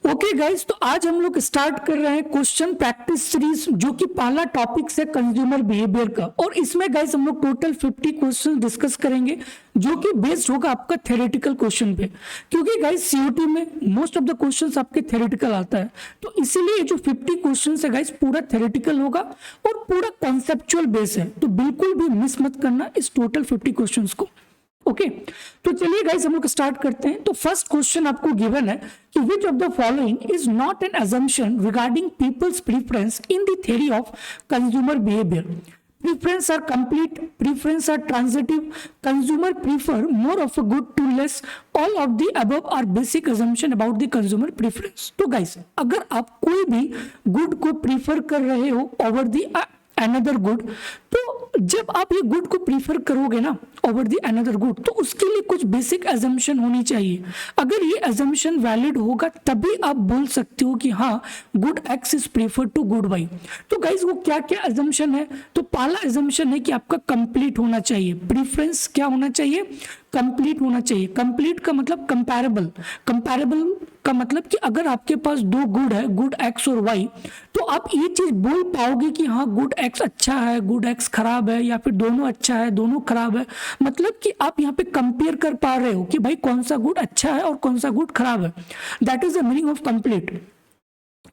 Okay guys, तो आज हम लोग स्टार्ट कर रहे हैं क्वेश्चन प्रैक्टिस सीरीज, जो कि पहला टॉपिक है कंज्यूमर बिहेवियर का। और इसमें गाइस हम लोग टोटल 50 क्वेश्चन डिस्कस करेंगे, जो कि बेस्ड होगा आपका थ्योरेटिकल क्वेश्चन पे, क्योंकि गाइस सीयूटी में मोस्ट ऑफ द क्वेश्चंस आपके थ्योरेटिकल आता है। तो इसीलिए जो 50 क्वेश्चन है गाइस पूरा थ्योरेटिकल होगा और पूरा कॉन्सेप्चुअल बेस है, तो बिल्कुल भी मिस मत करना इस टोटल 50 क्वेश्चन को। ओके तो चलिए गाइस हम लोग स्टार्ट करते हैं। तो फर्स्ट क्वेश्चन आपको गिवन है कि which of the following is not an assumption regarding people's preference in the theory of consumer behaviour. Preference are complete, preference are transitive, consumer prefer more of a good to less, all of the above are basic assumption about the consumer preference। तो guys अगर आप कोई भी good को prefer कर रहे हो over the another good, तो जब आप ये गुड को प्रीफर करोगे ना ओवर द अनदर गुड, तो उसके लिए कुछ बेसिक अजम्पशन होनी चाहिए। अगर ये अजम्पशन वैलिड होगा तभी आप बोल सकते हो कि हाँ good X is prefer to good Y. तो गाइज वो क्या क्या अजम्पशन है? तो पहला अजम्पशन है कि आपका कंप्लीट होना चाहिए। प्रीफरेंस क्या होना चाहिए? कंप्लीट होना चाहिए। कंप्लीट का मतलब कंपैरेबल। कंपैरेबल का मतलब कि अगर आपके पास दो गुड है, गुड एक्स और वाई, तो आप ये चीज बोल पाओगे कि हाँ गुड एक्स अच्छा है, गुड एक्स खराब है, या फिर दोनों अच्छा है दोनों खराब है। मतलब कि आप यहाँ पे कंपेयर कर पा रहे हो कि भाई कौन सा गुड अच्छा है और कौन सा गुड खराब है। That is the meaning of complete.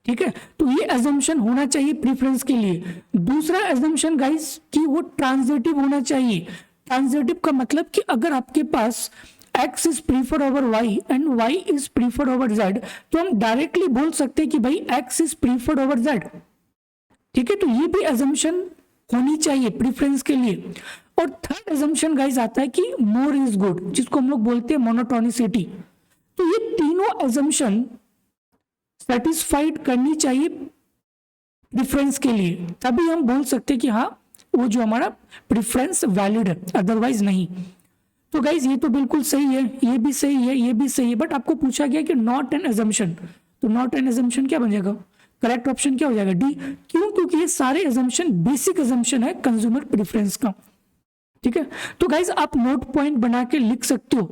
ठीक है, तो ये एजम्पशन होना चाहिए प्रीफरेंस के लिए। दूसरा एजम्पशन गाइस कि वो ट्रांजिटिव होना चाहिए। ट्रांजिटिव का मतलब कि अगर आपके पास x is prefer over y and y is prefer over z, तो हम डायरेक्टली बोल सकते हैं कि भाई x is preferred over z। ठीक है, तो ये भी एजम्पशन होनी चाहिए प्रीफरेंस के लिए। और थर्ड एजम्पशन गाइस आता है कि मोर इज गुड, जिसको हम लोग बोलते हैं मोनोटोनिसिटी। तो ये तीनों एजम्पशन सेटिस्फाइड करनी चाहिए प्रेफरेंस के लिए, तभी हम बोल सकते हैं कि हाँ वो जो हमारा प्रेफरेंस वैलिड है, अदरवाइज नहीं। तो गाइज ये तो बिल्कुल सही है, ये भी सही है, ये भी सही है, बट आपको पूछा गया कि नॉट एन एजम्पशन। तो नॉट एन एजम्पशन क्या बन जाएगा? करेक्ट ऑप्शन क्या हो जाएगा? डी। क्यों? क्योंकि ये सारे एजम्पशन बेसिक एजम्पशन है कंज्यूमर प्रेफरेंस का। ठीक है, तो गाइज आप नोट पॉइंट बना के लिख सकते हो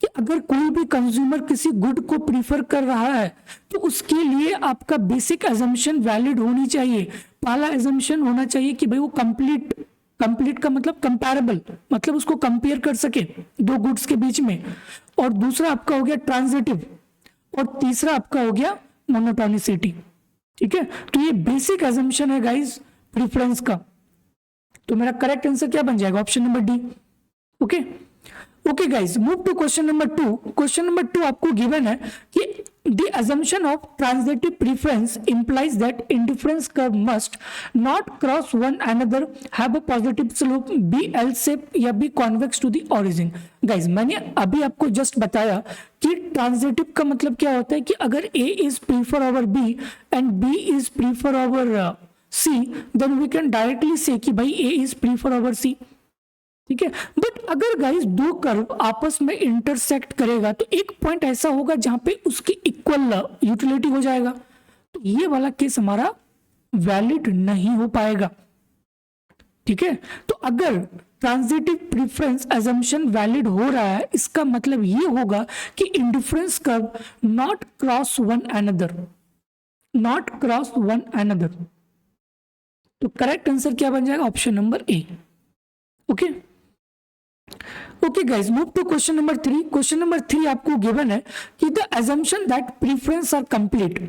कि अगर कोई भी कंज्यूमर किसी गुड को प्रीफर कर रहा है तो उसके लिए आपका बेसिक एजम्पशन वैलिड होनी चाहिए। पहला एजम्पशन होना चाहिए कि भाई वो कंप्लीट। कंप्लीट का मतलब कंपैरेबल, मतलब उसको कंपेयर कर सके दो गुड्स के बीच में। और दूसरा आपका हो गया ट्रांजिटिव, और तीसरा आपका हो गया मोनोटोनिसिटी। ठीक है, तो ये बेसिक एजम्पशन है गाइस प्रेफरेंस का। तो मेरा करेक्ट आंसर क्या बन जाएगा? Option number D. Okay okay guys, move to question number 2। Question number 2 आपको गिवन है कि the assumption of transitive preference implies that indifference curve must not cross one another, have a positive slope, be L shape या be convex to the origin। Guys मैंने अभी आपको just बताया कि transitive का मतलब क्या होता है कि अगर A is prefer over B and B is prefer over C, then we can directly say कि भाई A is prefer over C। ठीक है, बट अगर गाइस दो कर्व आपस में इंटरसेक्ट करेगा तो एक पॉइंट ऐसा होगा जहां पे उसकी इक्वल यूटिलिटी हो जाएगा, तो ये वाला केस हमारा वैलिड नहीं हो पाएगा। ठीक है, तो अगर ट्रांजिटिव प्रेफरेंस अजम्पशन वैलिड हो रहा है, इसका मतलब ये होगा कि indifference curve not cross one another, not cross one another. तो करेक्ट आंसर क्या बन जाएगा? Option number A. Okay okay guys, move to question number 3। Question number 3 आपको गिवन है कि the assumption that preference are complete.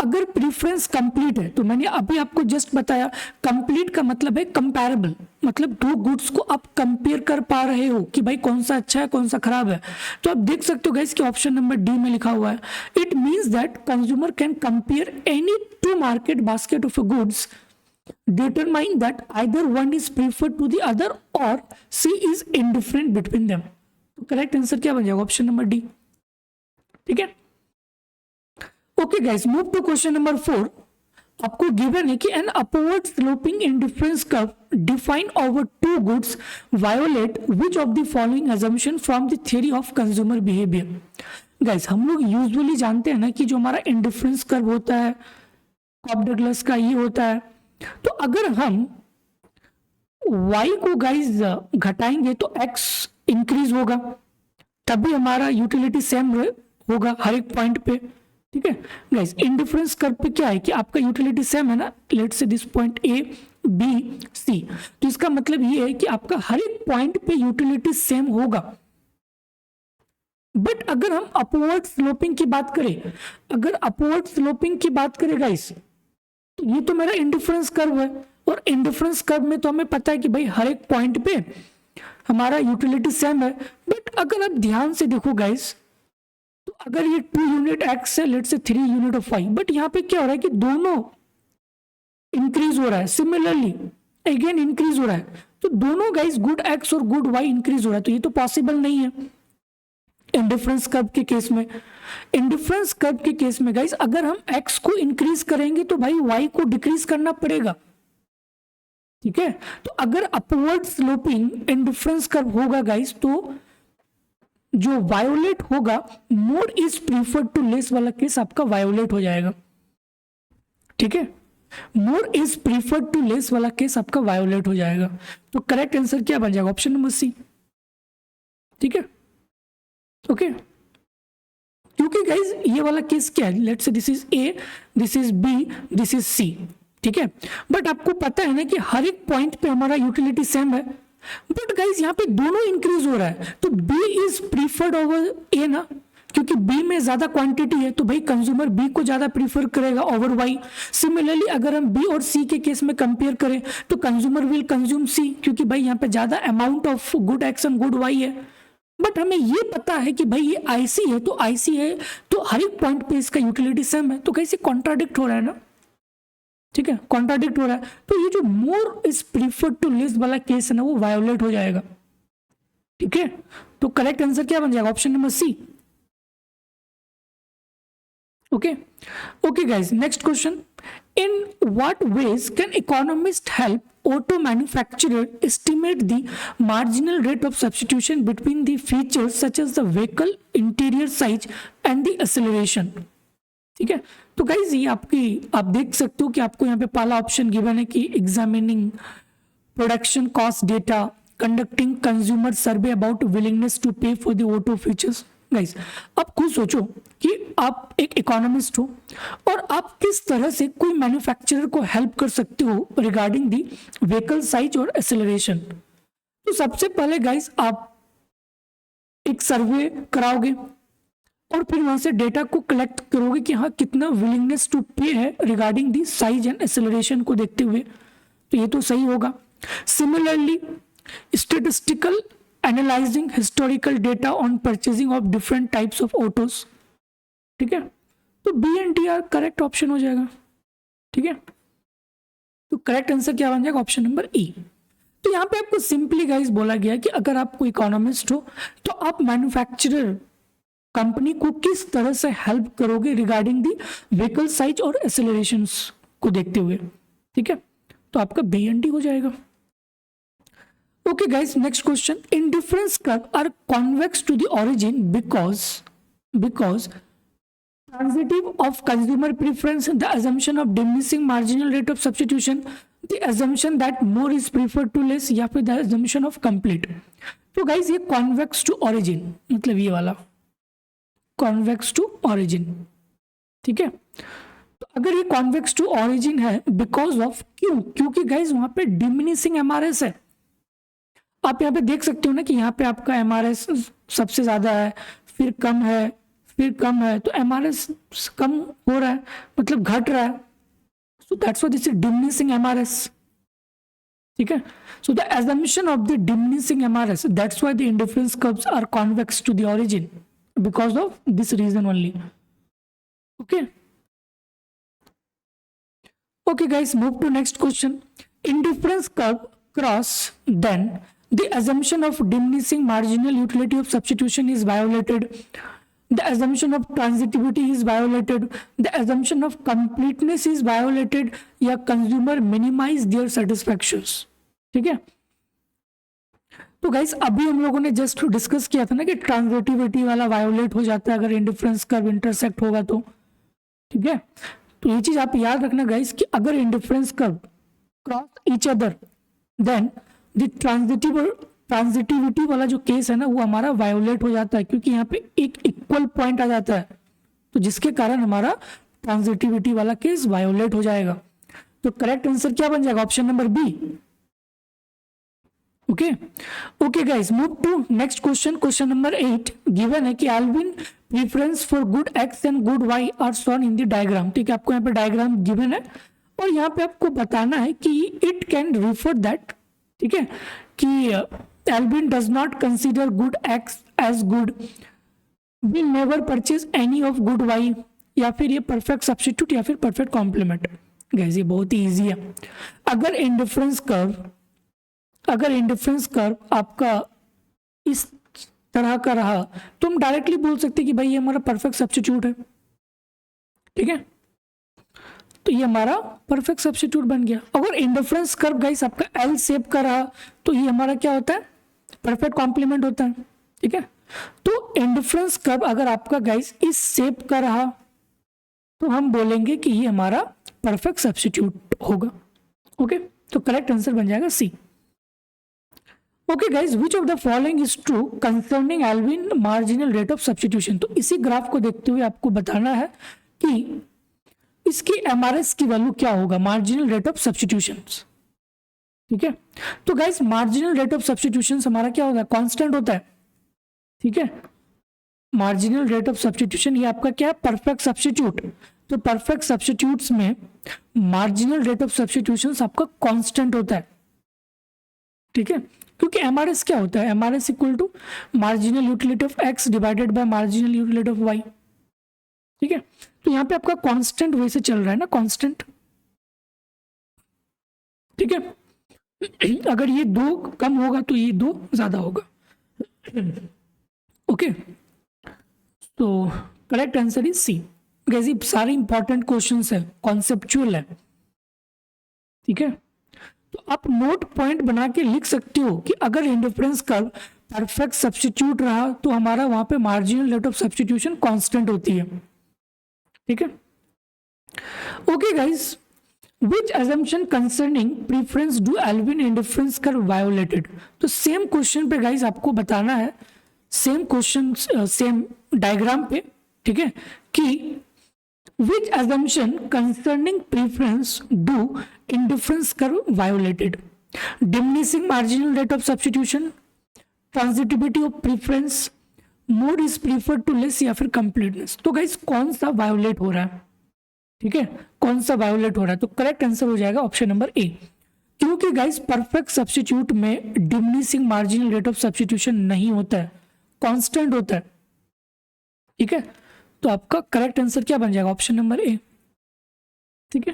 अगर preference complete है, तो मैंने अभी आपको जस्ट बताया कंप्लीट का मतलब है कंपैरेबल, मतलब दो गुड्स को आप कंपेयर कर पा रहे हो कि भाई कौन सा अच्छा है कौन सा खराब है। तो आप देख सकते हो गाइस कि ऑप्शन नंबर डी में लिखा हुआ है, it means that consumer can compare any two market basket of goods, determine that either one is preferred to the other or C is indifferent between them। तो correct answer क्या बन जाएगा? Option number D. ठीक है, okay guys, move to question number 4। आपको given है कि an upward sloping indifference curve define over two goods violate which of the following assumption from the theory of consumer behaviour. Guys हम लोग usually जानते हैं ना कि जो हमारा इंडिफरेंस कर्व होता है कॉप डगलस का ये होता है, तो अगर हम y को गाइज घटाएंगे तो x इंक्रीज होगा, तभी हमारा यूटिलिटी सेम होगा हर एक पॉइंट पे। ठीक है गाइस, इंडिफरेंस कर्व पे क्या है कि आपका यूटिलिटी सेम है ना, let's say this point A B C, तो इसका मतलब ये है कि आपका हर एक पॉइंट पे यूटिलिटी सेम होगा। बट अगर हम अपवर्ड स्लोपिंग की बात करें, अगर अपवर्ड स्लोपिंग की बात करें गाइस, तो ये तो मेरा इंडिफरेंस कर्व है, और इंडिफरेंस कर्व में तो हमें पता है कि भाई हर एक पॉइंट पे हमारा यूटिलिटी सेम है। बट अगर आप ध्यान से देखो गाइस, तो अगर ये 2 यूनिट एक्स है, लेट्स से 3 यूनिट ऑफ वाई, बट यहाँ पे क्या हो रहा है कि दोनों इंक्रीज हो रहा है, सिमिलरली अगेन इंक्रीज हो रहा है, तो दोनों गाइस गुड एक्स और गुड वाई इंक्रीज हो रहा है, तो ये तो पॉसिबल नहीं है इंडिफरेंस कर्व के केस में। इंडिफरेंस कर्व के केस में गाइस अगर हम एक्स को इंक्रीज करेंगे तो भाई वाई को डिक्रीज करना पड़ेगा, ठीक है। तो अगर अपवर्ड स्लोपिंग इंडिफरेंस कर्व होगा गाइस, तो जो वायोलेट होगा, more is preferred to less वाला केस आपका वायोलेट हो जाएगा, ठीक है। More is preferred to less वाला केस आपका वायोलेट हो जाएगा। तो करेक्ट आंसर क्या बन जाएगा? ऑप्शन नंबर सी, ठीक है, ओके। क्योंकि गाइज ये वाला केस क्या है, let's say this is A, this is B, this is C, ठीक है। बट आपको पता है ना कि हर एक पॉइंट पे हमारा यूटिलिटी सेम है, बट गाइज यहाँ पे दोनों इंक्रीज हो रहा है, तो बी इज प्रीफर्ड ओवर ए ना, क्योंकि बी में ज्यादा क्वांटिटी है, तो भाई कंज्यूमर बी को ज्यादा प्रीफर करेगा ओवर वाई। सिमिलरली अगर हम बी और सी के केस में कंपेयर करें, तो कंज्यूमर विल कंज्यूम सी, क्योंकि भाई यहाँ पे ज्यादा amount of good X and good Y है। बट हमें ये पता है कि भाई ये आईसी है, तो आईसी है तो हर एक पॉइंट पे इसका यूटिलिटी सेम है, तो कैसे कॉन्ट्राडिक्ट हो रहा है ना, ठीक है, कॉन्ट्राडिक्ट हो रहा है। तो ये जो more is preferred to less वाला केस है ना, वो वायोलेट हो जाएगा, ठीक है। तो करेक्ट आंसर क्या बन जाएगा? Option number C, okay okay guys, next question. In what ways can economists help auto manufacturer estimate the marginal rate of substitution between the features such as the vehicle interior size and the acceleration? ठीक है, तो guys ये आप देख सकते हो कि आपको यहाँ पे पहला ऑप्शन गिवन है कि examining production cost data, conducting consumer survey about willingness to pay for the auto features. Guys अब खुद सोचो कि आप एक इकोनॉमिस्ट हो और आप किस तरह से कोई मैन्युफैक्चरर को हेल्प कर सकते हो रिगार्डिंग दी व्हीकल साइज और एक्सेलरेशन। तो सबसे पहले गाइस आप एक सर्वे कराओगे और फिर वहां से डेटा को कलेक्ट करोगे कि हाँ कितना विलिंगनेस टू पे है regarding the size and acceleration को देखते हुए, तो ये तो सही होगा। Similarly statistical analysing historical data on purchasing of different types of autos, ठीक है, तो B and D are correct option हो जाएगा, ठीक है। तो करेक्ट आंसर क्या बन जाएगा? ऑप्शन नंबर ई। तो यहाँ पे आपको सिंपली गाइस बोला गया कि अगर आप कोई इकोनॉमिस्ट हो तो आप मैन्युफैक्चरर कंपनी को किस तरह से हेल्प करोगे रिगार्डिंग दी व्हीकल साइज और एक्सेलरेशंस को देखते हुए, ठीक है, तो आपका बी एंड डी हो जाएगा। Okay guys, next question. Indifference curve are convex to the origin because transitive of consumer preference, the assumption of diminishing marginal rate of substitution, the assumption that more is preferred to less, या फिर the assumption of complete। तो guys ये convex to origin मतलब ये वाला convex to origin, ठीक है। तो अगर ये convex to origin है because of क्योंकि guys वहां पे diminishing MRS है। आप यहाँ पे देख सकते हो ना कि यहाँ पे आपका एमआरएस सबसे ज्यादा है, फिर कम है, फिर कम है, तो एमआरएस कम हो रहा है मतलब घट रहा है, so that's why this is diminishing MRS, ठीक है। So the assumption of the diminishing MRS, that's why the indifference curves are convex to the origin because of this reason only, okay guys, move to next question. Indifference curve cross, then the assumption of diminishing marginal utility of substitution is violated, the assumption of transitivity is violated, the assumption of completeness is violated, या consumer minimize their satisfactions, ठीक है। तो guys अभी हम लोगों ने just discuss किया था ना कि ट्रांजिटिविटी वाला वायोलेट हो जाता है अगर इंडिफरेंस कर्व इंटरसेक्ट होगा तो, ठीक है। तो ये चीज आप याद रखना गाइस कि अगर indifference curve cross each other than the transitivity वाला जो केस है ना वो हमारा वायोलेट हो जाता है, क्योंकि यहाँ पे एक इक्वल पॉइंट आ जाता है, तो जिसके कारण हमारा ट्रांजिटिविटी वाला केस वायोलेट हो जाएगा। तो करेक्ट आंसर क्या बन जाएगा? Option number B. Okay guys, move to next question. Question number 8 given है कि Alvin preference for good X and good Y are shown in the diagram. ठीक है, आपको यहाँ पे डायग्राम गिवन है और यहाँ पे आपको बताना है कि इट कैन रिफर दैट, ठीक है, कि Alvin does not consider good X as good, will never purchase any of good Y, या फिर ये परफेक्ट सब्स्टिट्यूट या फिर परफेक्ट कॉम्प्लीमेंट। गाइस ये बहुत ही ईजी है। अगर इंडिफरेंस कर्व आपका इस तरह का रहा तो हम डायरेक्टली बोल सकते कि भाई ये हमारा परफेक्ट सब्स्टिट्यूट है। ठीक है, तो ये हमारा परफेक्ट सब्स्टिट्यूट बन गया। अगर इंडिफरेंस कर्व गाइस आपका एल शेप का रहा तो ये हमारा क्या होता है? परफेक्ट कॉम्प्लीमेंट होता है। ठीक है, तो इंडिफरेंस कर्व अगर आपका गाइस इस शेप का रहा तो हम बोलेंगे कि ये हमारा परफेक्ट सब्स्टिट्यूट होगा। ओके, तो करेक्ट आंसर बन जाएगा C. Okay guys, which of the following is true concerning Alvin marginal rate of substitution. तो इसी ग्राफ को देखते हुए आपको बताना है कि इसकी एमआरएस की वैल्यू क्या होगा, मार्जिनल रेट ऑफ सब्स्टिट्यूशन। ठीक है, तो guys marginal rate of substitution हमारा क्या होगा? कांस्टेंट होता है। ठीक है, मार्जिनल रेट ऑफ सब्स्टिट्यूशन ये आपका क्या है? Perfect substitute. तो परफेक्ट सब्स्टिट्यूट्स में मार्जिनल रेट ऑफ सब्स्टिट्यूशन आपका कांस्टेंट होता है। ठीक है, क्योंकि एमआरएस क्या होता है? MRS equal to marginal utility of X divided by marginal utility of Y. ठीक है, तो यहाँ पे आपका कांस्टेंट वैसे चल रहा है ना, कांस्टेंट। ठीक है, अगर ये 2 कम होगा तो ये 2 ज्यादा होगा। ओके, तो correct answer is C. Guys सारे इंपॉर्टेंट क्वेश्चंस है, कॉन्सेप्चुअल है। ठीक है, तो आप नोट पॉइंट बना के लिख सकते हो कि अगर इंडिफरेंस कर्व परफेक्ट सब्स्टिट्यूट रहा तो हमारा वहां पे marginal rate of substitution constant होती है। ठीक है, okay guys, which assumption concerning preference do Alvin indifference curve violated. तो सेम क्वेश्चन पे गाइस आपको बताना है, सेम क्वेश्चन सेम डायग्राम पे। ठीक है, कि which assumption concerning preference do indifference curve violated? Diminishing marginal rate of substitution, transitivity of preference, more is preferred to less, या फिर completeness। तो गाइस कौन सा वायोलेट हो रहा है? ठीक है, कौन सा वायोलेट हो रहा है? तो करेक्ट आंसर हो जाएगा ऑप्शन नंबर ए, क्योंकि गाइस परफेक्ट सब्स्टिट्यूट में diminishing marginal rate of substitution नहीं होता है, कांस्टेंट होता है। ठीक है, तो आपका करेक्ट आंसर क्या बन जाएगा? ऑप्शन नंबर ए। ठीक है,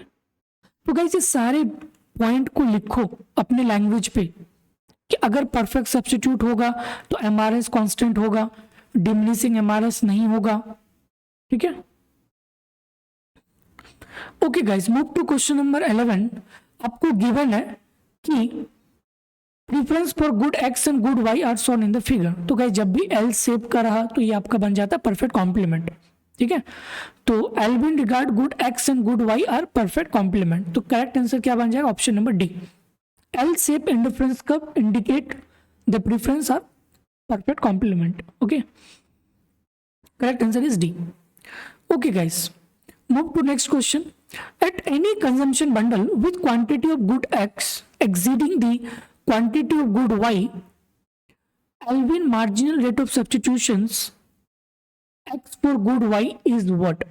तो गाइस ये सारे पॉइंट को लिखो अपने लैंग्वेज पे कि अगर परफेक्ट सब्स्टिट्यूट होगा तो एमआरएस कांस्टेंट होगा, डिमिनिशिंग एमआरएस नहीं होगा। ठीक है, okay guys, move to question number 11। आपको गिवन है कि preference for good X and good Y are shown in the figure. तो गाइस जब भी एल शेप का रहा तो ये आपका बन जाता है परफेक्ट कॉम्प्लीमेंट। ठीक है, तो Alvin regard good X and good Y are perfect complement. तो करेक्ट आंसर क्या बन जाएगा? Option number D. L shape indifference curve indicate the preference are perfect complement. Okay, correct answer is D. Okay guys, move to next question. At any consumption bundle with quantity of good X exceeding the quantity of good Y, Alvin marginal rate of substitutions X for good Y is what.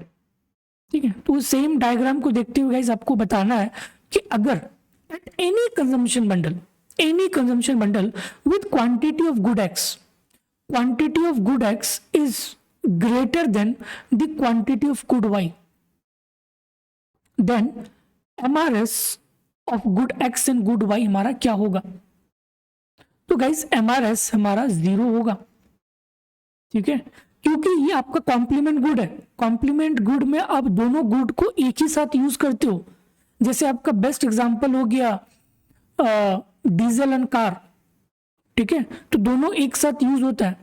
ठीक है, तो same diagram को देखते हुए guys आपको बताना है कि अगर at any consumption bundle with quantity of good X is greater than the quantity of good Y, then MRS of good X and good Y हमारा क्या होगा? तो गाइस एमआरएस हमारा 0 होगा। ठीक है, क्योंकि ये आपका कॉम्प्लीमेंट गुड है। कॉम्प्लीमेंट गुड में आप दोनों गुड को एक ही साथ यूज करते हो। जैसे आपका बेस्ट एग्जांपल हो गया डीजल एंड कार। ठीक है, तो दोनों एक साथ यूज होता है।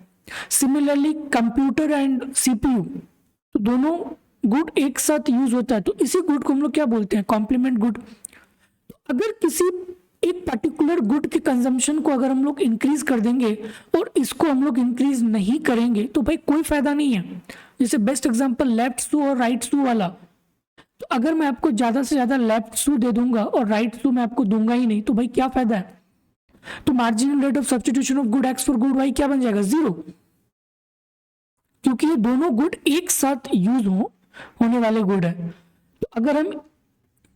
सिमिलरली कंप्यूटर एंड सीपीयू, तो दोनों गुड एक साथ यूज होता है। तो इसी गुड को हम लोग क्या बोलते हैं? Complement good. तो अगर किसी एक पर्टिकुलर गुड के कंजम्पशन को अगर हम लोग इंक्रीज कर देंगे और इसको हम लोग इंक्रीज नहीं करेंगे तो भाई कोई फायदा नहीं है। जैसे बेस्ट एग्जांपल लेफ्ट शू और राइट शू वाला, तो अगर मैं आपको ज्यादा से ज्यादा लेफ्ट शू दे दूंगा और राइट शू मैं आपको दूंगा ही नहीं तो भाई क्या फायदा है। तो marginal rate of substitution of good X for good Y क्या बन जाएगा, 0, क्योंकि ये दोनों गुड एक साथ यूज होने वाले गुड है। तो अगर हम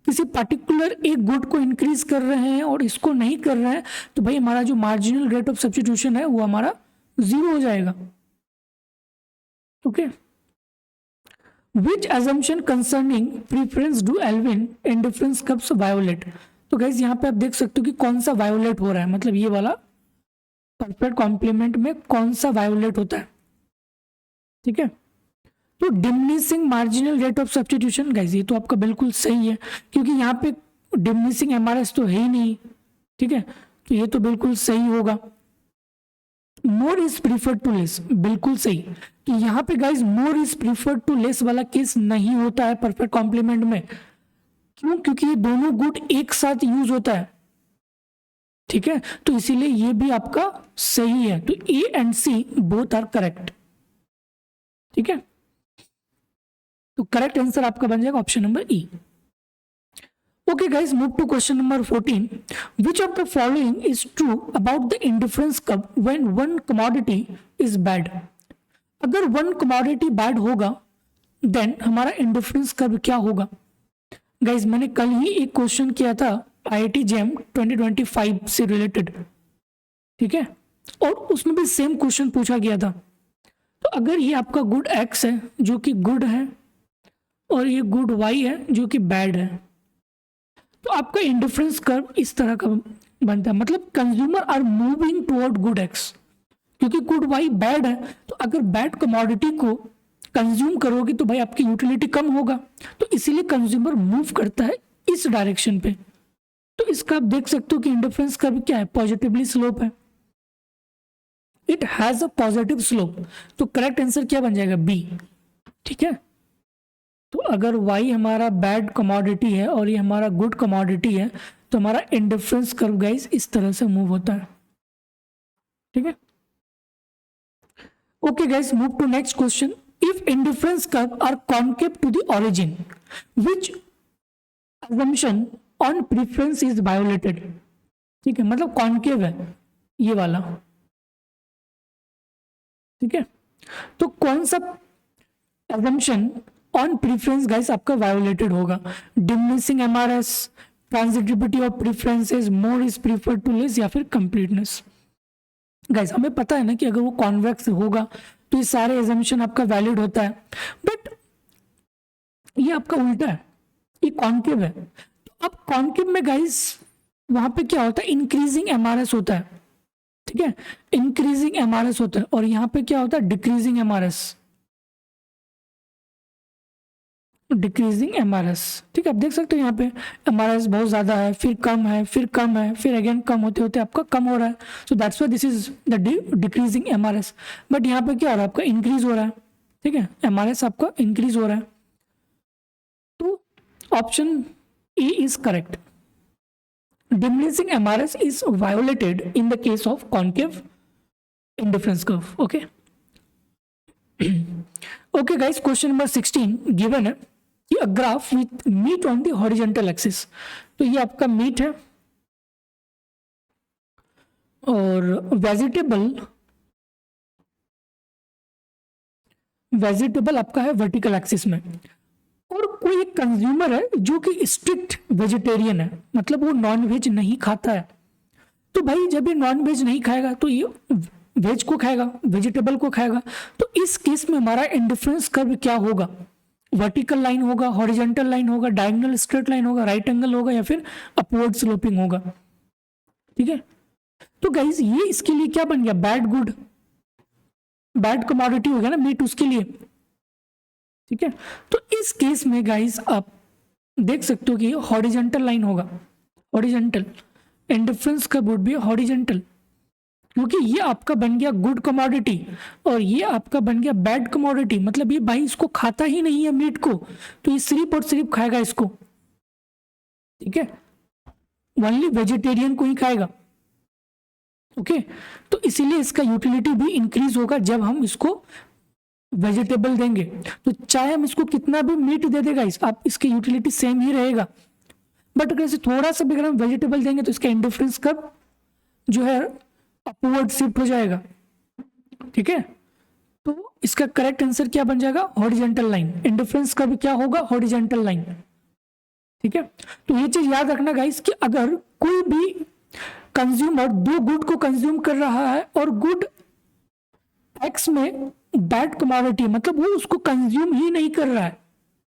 किसी पर्टिकुलर एक गुड को इंक्रीज कर रहे हैं और इसको नहीं कर रहे हैं तो भाई हमारा जो मार्जिनल रेट ऑफ सब्स्टिट्यूशन है वो हमारा 0 हो जाएगा। Okay, which assumption concerning preference do Alvin indifference curves violate। तो गाइज यहाँ पे आप देख सकते हो कि कौन सा वायोलेट हो रहा है, मतलब ये वाला परफेक्ट कॉम्प्लीमेंट में कौन सा वायोलेट होता है। ठीक है, तो diminishing marginal rate of substitution guys ये तो आपका बिल्कुल सही है, क्योंकि यहाँ पे डिमिनिशिंग एमआरएस तो है ही नहीं। ठीक है, तो ये तो बिल्कुल सही होगा। More is preferred to less, बिल्कुल सही। तो यहाँ पे guys more is preferred to less वाला केस नहीं होता है परफेक्ट कॉम्प्लीमेंट में। क्यों, क्योंकि ये दोनों गुड एक साथ यूज होता है। ठीक है, तो इसीलिए ये भी आपका सही है। तो A and C both are correct. ठीक है, तो करेक्ट आंसर आपका बन जाएगा option number E. Okay guys, move to question number 14. Which of the following is true about the indifference curve when one commodity is bad? अगर one commodity bad होगा then हमारा indifference curve क्या होगा। Guys, मैंने कल ही एक question किया था IIT JAM 2025 से रिलेटेड। ठीक है, और उसमें भी सेम क्वेश्चन पूछा गया था। तो अगर ये आपका गुड X है जो कि गुड है और ये गुड Y है जो कि बैड है, तो आपका इंडिफरेंस कर्व इस तरह का बनता है, मतलब consumer are moving toward good X. क्योंकि गुड वाई बैड है, तो अगर बैड कमोडिटी को कंज्यूम करोगे तो भाई आपकी यूटिलिटी कम होगा, तो इसीलिए कंज्यूमर मूव करता है इस डायरेक्शन पे। तो इसका आप देख सकते हो कि इंडिफरेंस कर्व क्या है, पॉजिटिवली स्लोप है, it has a positive slope. तो करेक्ट आंसर क्या बन जाएगा, बी। ठीक है, तो अगर y हमारा बैड कमोडिटी है और ये हमारा गुड कमोडिटी है तो हमारा इंडिफरेंस कर्व गाइस इस तरह से मूव होता है। ठीक है, okay guys, move to next question. If indifference curve are concave to the origin which assumption on preference is violated. ठीक है, मतलब कॉन्केव है ये वाला। ठीक है, तो कौन सा assumption ऑन प्रीफरेंस गाइस आपका वायोलेटेड होगा, diminishing MRS, transitivity of preferences, more is preferred to less, या फिर कंप्लीटनेस। गाइस हमें पता है ना कि अगर वो कॉन्वेक्स होगा तो ये सारे एजम्पशन आपका वैलिड होता है, बट ये आपका उल्टा है, ये कॉन्केव है। तो अब कॉन्केव में गाइस वहां पे क्या होता है, इंक्रीजिंग एमआरएस होता है। ठीक है, इंक्रीजिंग एमआरएस होता है, और यहाँ पे क्या होता है, डिक्रीजिंग एमआरएस, डिक्रीजिंग एमआरएस। ठीक है, आप देख सकते हो यहाँ पे एमआरएस बहुत ज्यादा है, फिर कम है, फिर कम है, फिर अगेन कम होते होते आपका कम हो रहा है। So that's why this is the decreasing MRS. But यहाँ पे क्या हो रहा है, आपका इंक्रीज हो रहा है। ठीक है, एमआरएस आपका इंक्रीज हो रहा है। तो option A is correct, diminishing MRS is violated in the case of concave indifference curve. Okay okay guys, question number 16 given है कि a graph with meat on the horizontal axis. तो ये आपका मीट है और वेजिटेबल आपका है vertical axis में, और कोई एक कंज्यूमर है जो कि स्ट्रिक्ट वेजिटेरियन है, मतलब वो नॉन वेज नहीं खाता है। तो भाई जब ये नॉन वेज नहीं खाएगा तो ये वेज को खाएगा, वेजिटेबल को खाएगा। तो इस केस में हमारा इंडिफरेंस कर्व क्या होगा, वर्टिकल लाइन होगा, हॉरिजॉन्टल लाइन होगा, डायगोनल स्ट्रेट लाइन होगा, राइट एंगल होगा, या फिर अपवर्ड स्लोपिंग होगा। ठीक है, तो गाइस ये इसके लिए क्या बन गया, बैड गुड, बैड कमोडिटी हो गया ना मीट उसके लिए। ठीक है, तो इस केस में गाइस आप देख सकते हो कि हॉरिजॉन्टल लाइन होगा, horizontal indifference curve would be horizontal, क्योंकि ये आपका बन गया गुड कमोडिटी और ये आपका बन गया बैड कमोडिटी। मतलब ये भाई इसको खाता ही नहीं है मीट को, तो ये सिर्फ और सिर्फ खाएगा इसको। ठीक है, ओनली वेजिटेरियन को ही खाएगा। ओके, तो इसीलिए इसका यूटिलिटी भी इंक्रीज होगा जब हम इसको वेजिटेबल देंगे। तो चाहे हम इसको कितना भी मीट दे देगा आप इसकी यूटिलिटी सेम ही रहेगा, बट अगर इसे थोड़ा सा भी अगर हम वेजिटेबल देंगे तो इसका इंडिफरेंस कर्व जो है अपवर्ड शिफ्ट हो जाएगा। ठीक है, तो इसका करेक्ट आंसर क्या बन जाएगा? Horizontal line. इंडिफरेंस कर्व क्या होगा? Horizontal line. ठीक है, तो ये चीज याद रखना गाइस कि अगर कोई भी कंज्यूमर दो गुड को कंज्यूम कर रहा है और गुड एक्स में बैड कमोडिटी, मतलब वो उसको कंज्यूम ही नहीं कर रहा है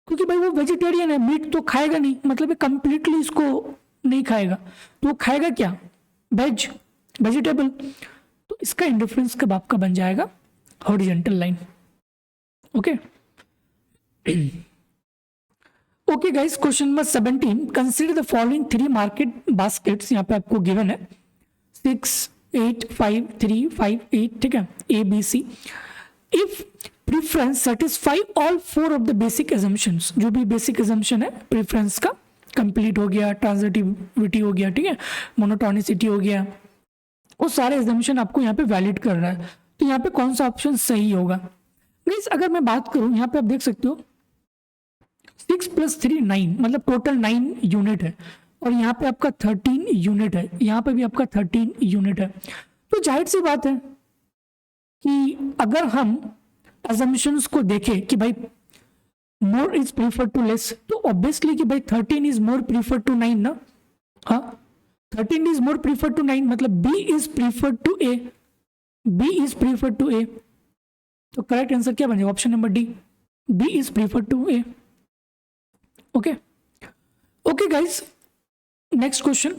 क्योंकि भाई वो वेजिटेरियन है, मीट तो खाएगा नहीं, मतलब कंप्लीटली इसको नहीं खाएगा, तो वो खाएगा क्या? वेजिटेबल। तो इसका इंडिफरेंस कब आपका बन जाएगा? Horizontal line. Okay okay guys, question number 17, consider the following 3 market baskets. यहाँ पे आपको गिवन है 6, 8, 5, 3, 5, 8। ठीक है, A B C. If preference satisfy all 4 of the basic assumptions, जो भी बेसिक एजम्पशन है प्रीफरेंस का, कंप्लीट हो गया, ट्रांजिटिविटी हो गया, ठीक है, मोनोटोनिसिटी हो गया, वो सारे एजम्पशन आपको यहाँ पे वैलिड कर रहा है, तो यहाँ पे कौन सा ऑप्शन सही होगा? गाइस अगर मैं बात करूं, यहाँ पे आप देख सकते हो 6 + 3 9, मतलब टोटल 9 यूनिट है, और यहाँ पे आपका 13 यूनिट है, यहाँ पे भी आपका 13 यूनिट है। तो जाहिर सी बात है कि अगर हम assumptions को देखें कि भाई more is prefer to less, तो ऑब्वियसली कि भाई 13 इज मोर प्रीफर टू 9 ना। हाँ, 13 इज मोर प्रीफर टू 9, मतलब B is prefer to A, B is prefer to A। तो करेक्ट आंसर क्या बनेगा? Option number D, B is prefer to A। Okay okay guys, next question.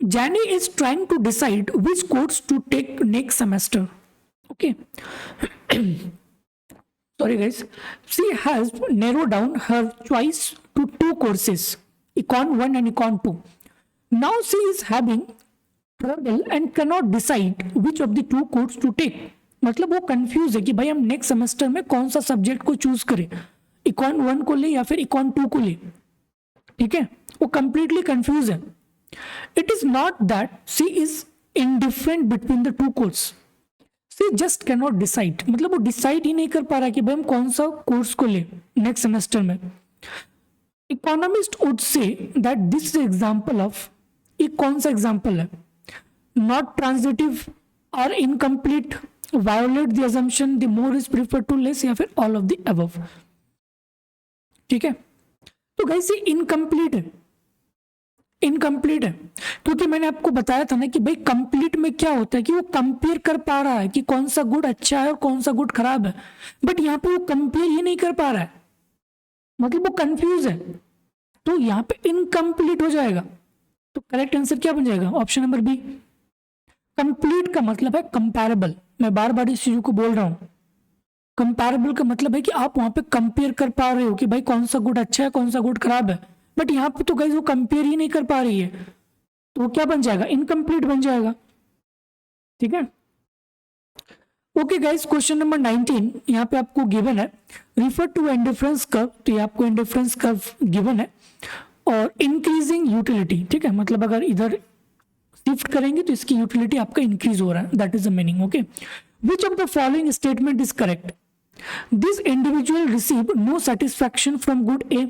Jenny is trying to decide which course to take next semester. Okay. Sorry guys. She has narrowed down her choice to 2 courses, Econ 1 and Econ 2. Now she is having trouble and cannot decide which of the 2 courses to take. मतलब वो confuse है कि भाई हम next semester में कौन सा subject को चूज करें, Econ 1 को ले या फिर Econ 2 को ले। ठीक है, वो कंप्लीटली कंफ्यूज है। It is not that she is indifferent between the 2 courses. She just cannot decide. मतलब वो डिसाइड ही नहीं कर पा रहा कि भाई हम कौन सा कोर्स को ले नेक्स्ट सेमेस्टर में। Economist would say that this is example of, ये कौन सा एग्जाम्पल है? Not transitive or incomplete, violate the assumption, the more is preferred to less, या फिर all of the above। ठीक है, तो गाइस ये इनकम्प्लीट है, इनकम्प्लीट है क्योंकि मैंने आपको बताया था ना कि भाई कंप्लीट में क्या होता है कि वो कंपेयर कर पा रहा है कि कौन सा गुड अच्छा है और कौन सा गुड खराब है, बट यहाँ पे वो कंपेयर ही नहीं कर पा रहा है, मतलब वो कंफ्यूज है, तो यहाँ पे इनकम्प्लीट हो जाएगा। तो करेक्ट आंसर क्या बन जाएगा? Option number B. कंप्लीट का मतलब है कंपैरेबल, मैं बार बार इस चीज को बोल रहा हूँ। कंपैरेबल का मतलब है कि आप वहां पे कंपेयर कर पा रहे हो कि भाई कौन सा गुड अच्छा है, कौन सा गुड खराब है, बट यहाँ पे तो गाइस वो कंपेयर ही नहीं कर पा रही है, तो वो क्या बन जाएगा? इनकम्प्लीट बन जाएगा। ठीक है, ओके गाइस, क्वेश्चन नंबर 19 यहाँ पे आपको गिवन है, रिफर टू इंडिफरेंस कर्व। तो ये आपको इंडिफरेंस कर्व गिवन है और इंक्रीजिंग यूटिलिटी। ठीक है, मतलब अगर इधर शिफ्ट करेंगे तो इसकी यूटिलिटी आपका इंक्रीज हो रहा है, that is the meaning. Okay, which of the following statement is correct? This individual receive no satisfaction from good A,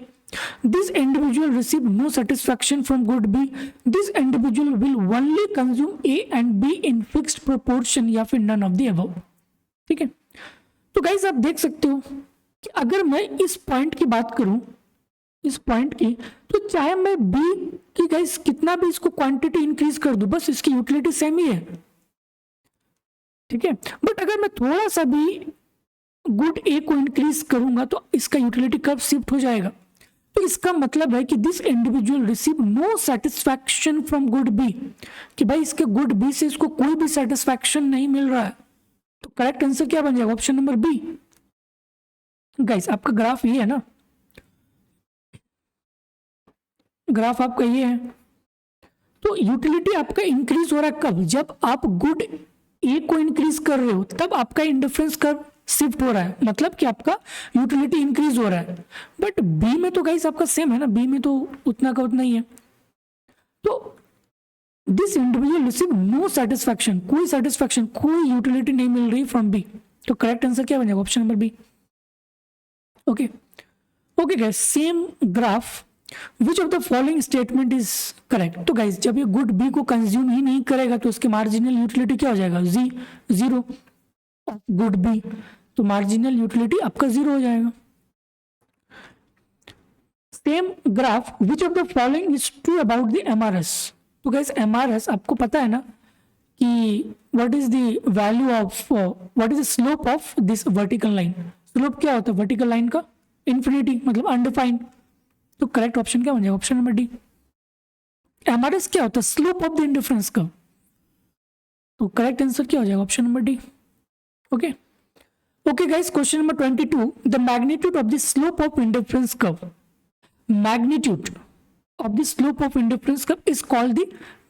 this individual receive no satisfaction from good B, this individual will only consume A and B in fixed proportion, या फिर none of the above। ठीक है, तो guys आप देख सकते हो कि अगर मैं इस पॉइंट की बात करूं, इस पॉइंट की, तो चाहे मैं B की गाइस कितना भी इसको क्वांटिटी इंक्रीज कर दूं, बस इसकी यूटिलिटी सेम ही है। ठीक है, बट अगर मैं थोड़ा सा भी गुड A को इंक्रीज करूंगा तो इसका यूटिलिटी कर्व शिफ्ट हो जाएगा। तो इसका मतलब है कि this individual receive no satisfaction from good B, कि भाई इसके गुड बी से इसको कोई भी सेटिस्फैक्शन नहीं मिल रहा है, तो करेक्ट आंसर क्या बन जाएगा? Option number B. गाइस आपका ग्राफ ये है ना, ग्राफ आपका ये है, तो यूटिलिटी आपका इंक्रीज हो रहा है कब? जब आप गुड ए को इंक्रीज कर रहे हो तब आपका इंडिफरेंस कर्व शिफ्ट हो रहा है, मतलब कि आपका यूटिलिटी इंक्रीज हो रहा है। बट बी में तो गाइस आपका सेम है ना, बी में तो उतना का उतना ही है। तो this individual receive no satisfaction, कोई सेटिस्फैक्शन, कोई यूटिलिटी नहीं मिल रही फ्रॉम बी। तो करेक्ट आंसर क्या बनेगा? Option number B. Okay okay guys, same graph, which of the following statement is correct? तो गाइस जब ये गुड बी को कंज्यूम ही नहीं करेगा तो उसके मार्जिनल यूटिलिटी क्या हो जाएगा? जीरो। गुड बी, तो मार्जिनल यूटिलिटी आपका जीरो हो जाएगा। Same graph, which of the following is true about the MRS? तो गाइस एमआरएस आपको पता है ना कि what is the value of, what is the slope of this vertical line? Slope क्या होता है वर्टिकल लाइन का? इन्फिनिटी, मतलब अनडिफाइंड। तो करेक्ट ऑप्शन क्या बन जाएगा? Option number D. एमआरएस क्या होता है? Slope of the indifference curve. तो करेक्ट आंसर क्या हो जाएगा? Option number D. Okay okay guys, question number 22, the magnitude of the slope of indifference curve, magnitude of the slope of indifference curve is called the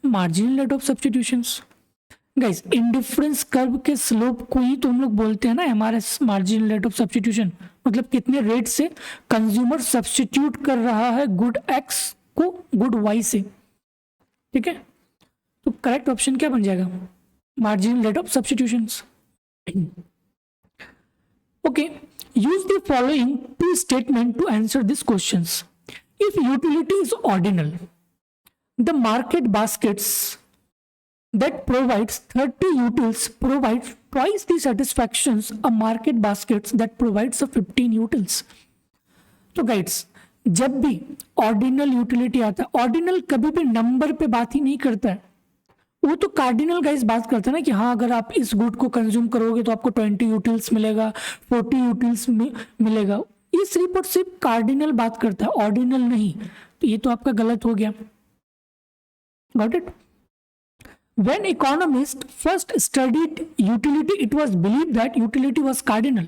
marginal rate of substitutions. Guys indifference curve के slope को ही तो हम लोग बोलते हैं ना MRS, marginal rate of substitution. मतलब कितने रेट से कंज्यूमर सब्स्टिट्यूट कर रहा है गुड एक्स को गुड वाई से। ठीक है, तो करेक्ट ऑप्शन क्या बन जाएगा? Marginal rate of substitutions. Okay, use the following two statements to answer these questions. If utility is ordinal, the market baskets that provides 30 utils provide twice the satisfactions a market baskets that provides a 15 utils. तो guides जब भी ordinal utility आता है, ordinal कभी भी number पे बात ही नहीं करता है, वो तो कार्डिनल गाइस बात करते हैं ना कि हाँ अगर आप इस गुड को कंज्यूम करोगे तो आपको 20 यूटिल्स मिलेगा, 40 यूटिल्स मिलेगा। ये सिर्फ और सिर्फ कार्डिनल बात करता है, ऑर्डिनल नहीं। तो ये तो आपका गलत हो गया। Got it? When economist first studied utility it was believe that utility was cardinal.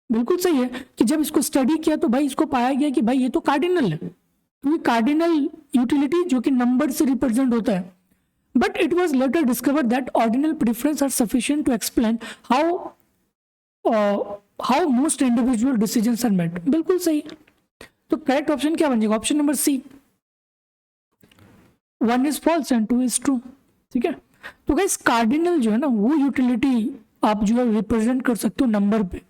बिल्कुल सही है कि जब इसको स्टडी किया तो भाई इसको पाया गया कि भाई ये तो कार्डिनल है, क्योंकि कार्डिनल यूटिलिटी जो कि नंबर से रिप्रेजेंट होता है। But it was later discovered that ordinal preferences are sufficient to explain how most individual decisions are made. बिल्कुल सही। तो करेक्ट ऑप्शन क्या बन जाएगा? Option number C. 1 is false and 2 is true। ठीक है, तो गाइस कार्डिनल जो है ना वो यूटिलिटी आप जो है रिप्रेजेंट कर सकते हो नंबर पे